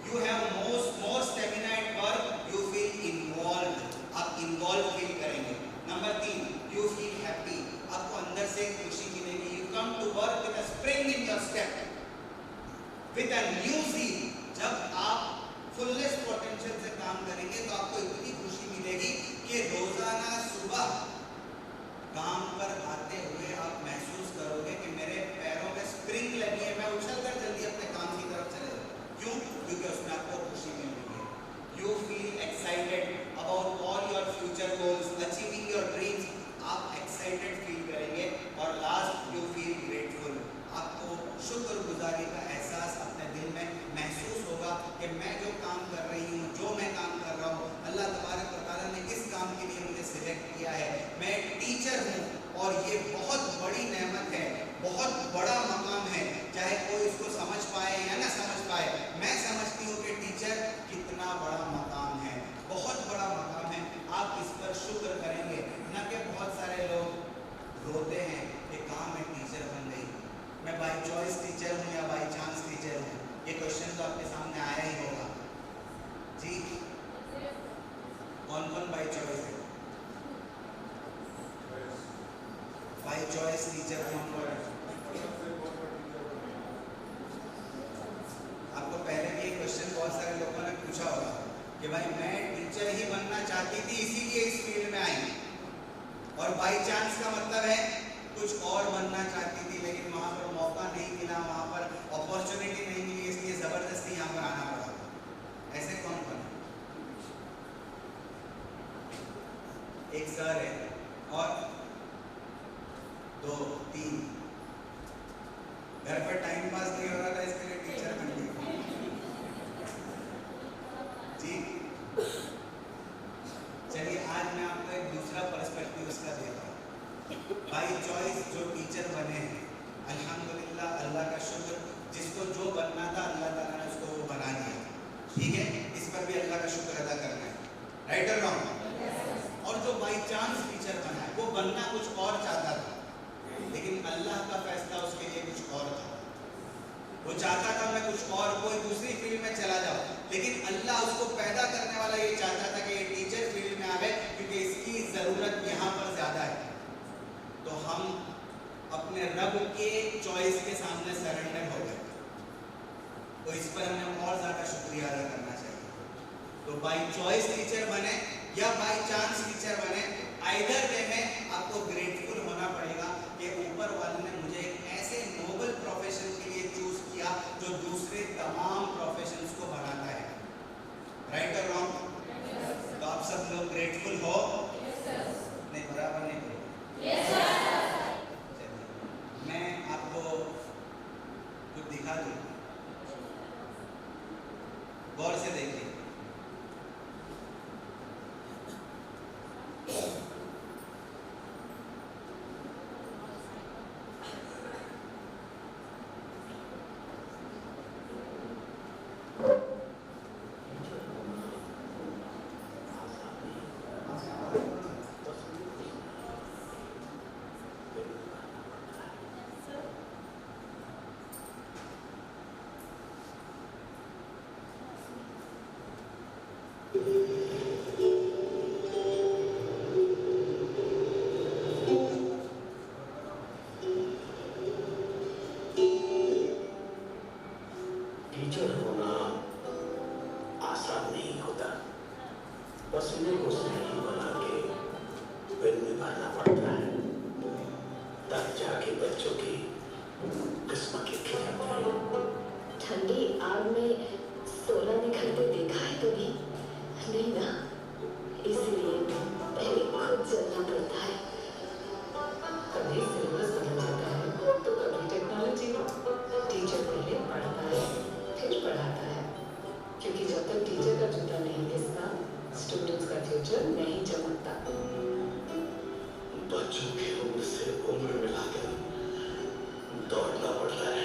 you have more stamina at work, you feel involve, आप इन्वॉल्व फील करेंगे। नंबर 3, यू फील हैप्पी, आपको अंदर से खुशी मिलेगी। You come to work with a spring in your step, with a new zeal. जब आप फुलनेस पोटेंशियल से काम करेंगे तो आपको इतनी खुशी मिलेगी कि रोजाना सुबह काम पर आते हुए आप महसूस करोगे कि मेरे पैरों में स्प्रिंग लगी है, मैं उछलकर जल्दी अपने काम की तरफ चले जाऊं। क्यों? क्योंकि उसमें आपको खुशी मिल रही है। You feel excited about all your future goals, achieving your dreams, आप एक्साइटेड फील करेंगे। और लास्ट, यू फील ग्रेटफुल, आपको शुक्रगुजारी का एहसास अपने दिल में महसूस होगा कि मैं जो काम कर रही हूँ, जो मैं काम कर रहा हूँ, अल्लाह तबारक व तआला ने इस काम के लिए मुझे सिलेक्ट किया है, मैं एक टीचर हूँ और ये बहुत बड़ी नेमत है, बहुत बड़ा मकाम है। चाहे चॉइस टीचर कौन हो रहा है? आपको पहले भी ये क्वेश्चन बहुत सारे लोगों ने पूछा होगा कि भाई मैं टीचर ही बनना चाहती थी इसीलिए इस फील्ड में आई, और बाय चांस का मतलब है कुछ और बनना चाहती थी लेकिन वहां पर मौका नहीं मिला, वहां पर अपॉर्चुनिटी नहीं मिली, इसलिए जबरदस्ती यहाँ पर आना पड़ा। ऐसे कौन बना? एक सर है और 2 3 घर पर टाइम पास नहीं हो रहा था इसके लिए टीचर बन गई जी। चलिए आज मैं आपको एक दूसरा पर्सपेक्टिव उसका देता हूँ। बाय चॉइस जो टीचर बने हैं, अल्हम्दुलिल्लाह, अल्लाह का शुक्र, जिसको जो बनना था अल्लाह ताला ने उसको वो बना दिया, ठीक है? इस पर भी अल्लाह का शुक्र अदा करना है, राइट और रॉन्ग? और जो बाय चांस टीचर बना है वो बनना कुछ और चाहता था, लेकिन अल्लाह का फैसला उसके लिए कुछ और था। वो चाहता था मैं कुछ और कोई दूसरी फील्ड में चला जाऊं, लेकिन अल्लाह उसको पैदा करने वाला ये चाहता था कि ये टीचर फील्ड में आवे क्योंकि इसकी जरूरत यहाँ पर ज्यादा है। तो हम अपने रब के चॉइस के सामने सरेंडर हो गए, तो इस पर हमें और ज्यादा शुक्रिया अदा करना चाहिए। तो बाय चॉइस टीचर बने या बाय चांस टीचर बने, आइदर वे में आपको ग्रेटफुल होना पड़ेगा कि ऊपर वाले ने मुझे एक ऐसे नोबल प्रोफेशन के लिए चूज किया जो दूसरे तमाम प्रोफेशंस को बनाता है, राइट और रॉन्ग? तो आप सब लोग ग्रेटफुल हो? नहीं, बराबर नहीं बोलो। चलिए मैं आपको कुछ दिखा दूं, गौर से देखिए। टीचर होना आसान नहीं होता, पसीने को सही बना के पेन में भरना पड़ता है, तब जाके बच्चों की किस्मत लिखी जाती है। ठंडी आग में सोना निखरते देखा है कभी? नहीं ना, इसीलिए पहले खुद जलना पड़ता है। कभी सिलेबस बदल जाता है तो कभी टेक्नोलॉजी। टीचर पहले पढ़ता है फिर पढ़ाता है, क्योंकि जब तक टीचर का जूता नहीं घिसता स्टूडेंट्स का फ्यूचर नहीं चमकता। बच्चों की उम्र से उम्र मिलाकर दौड़ना पड़ रहा है।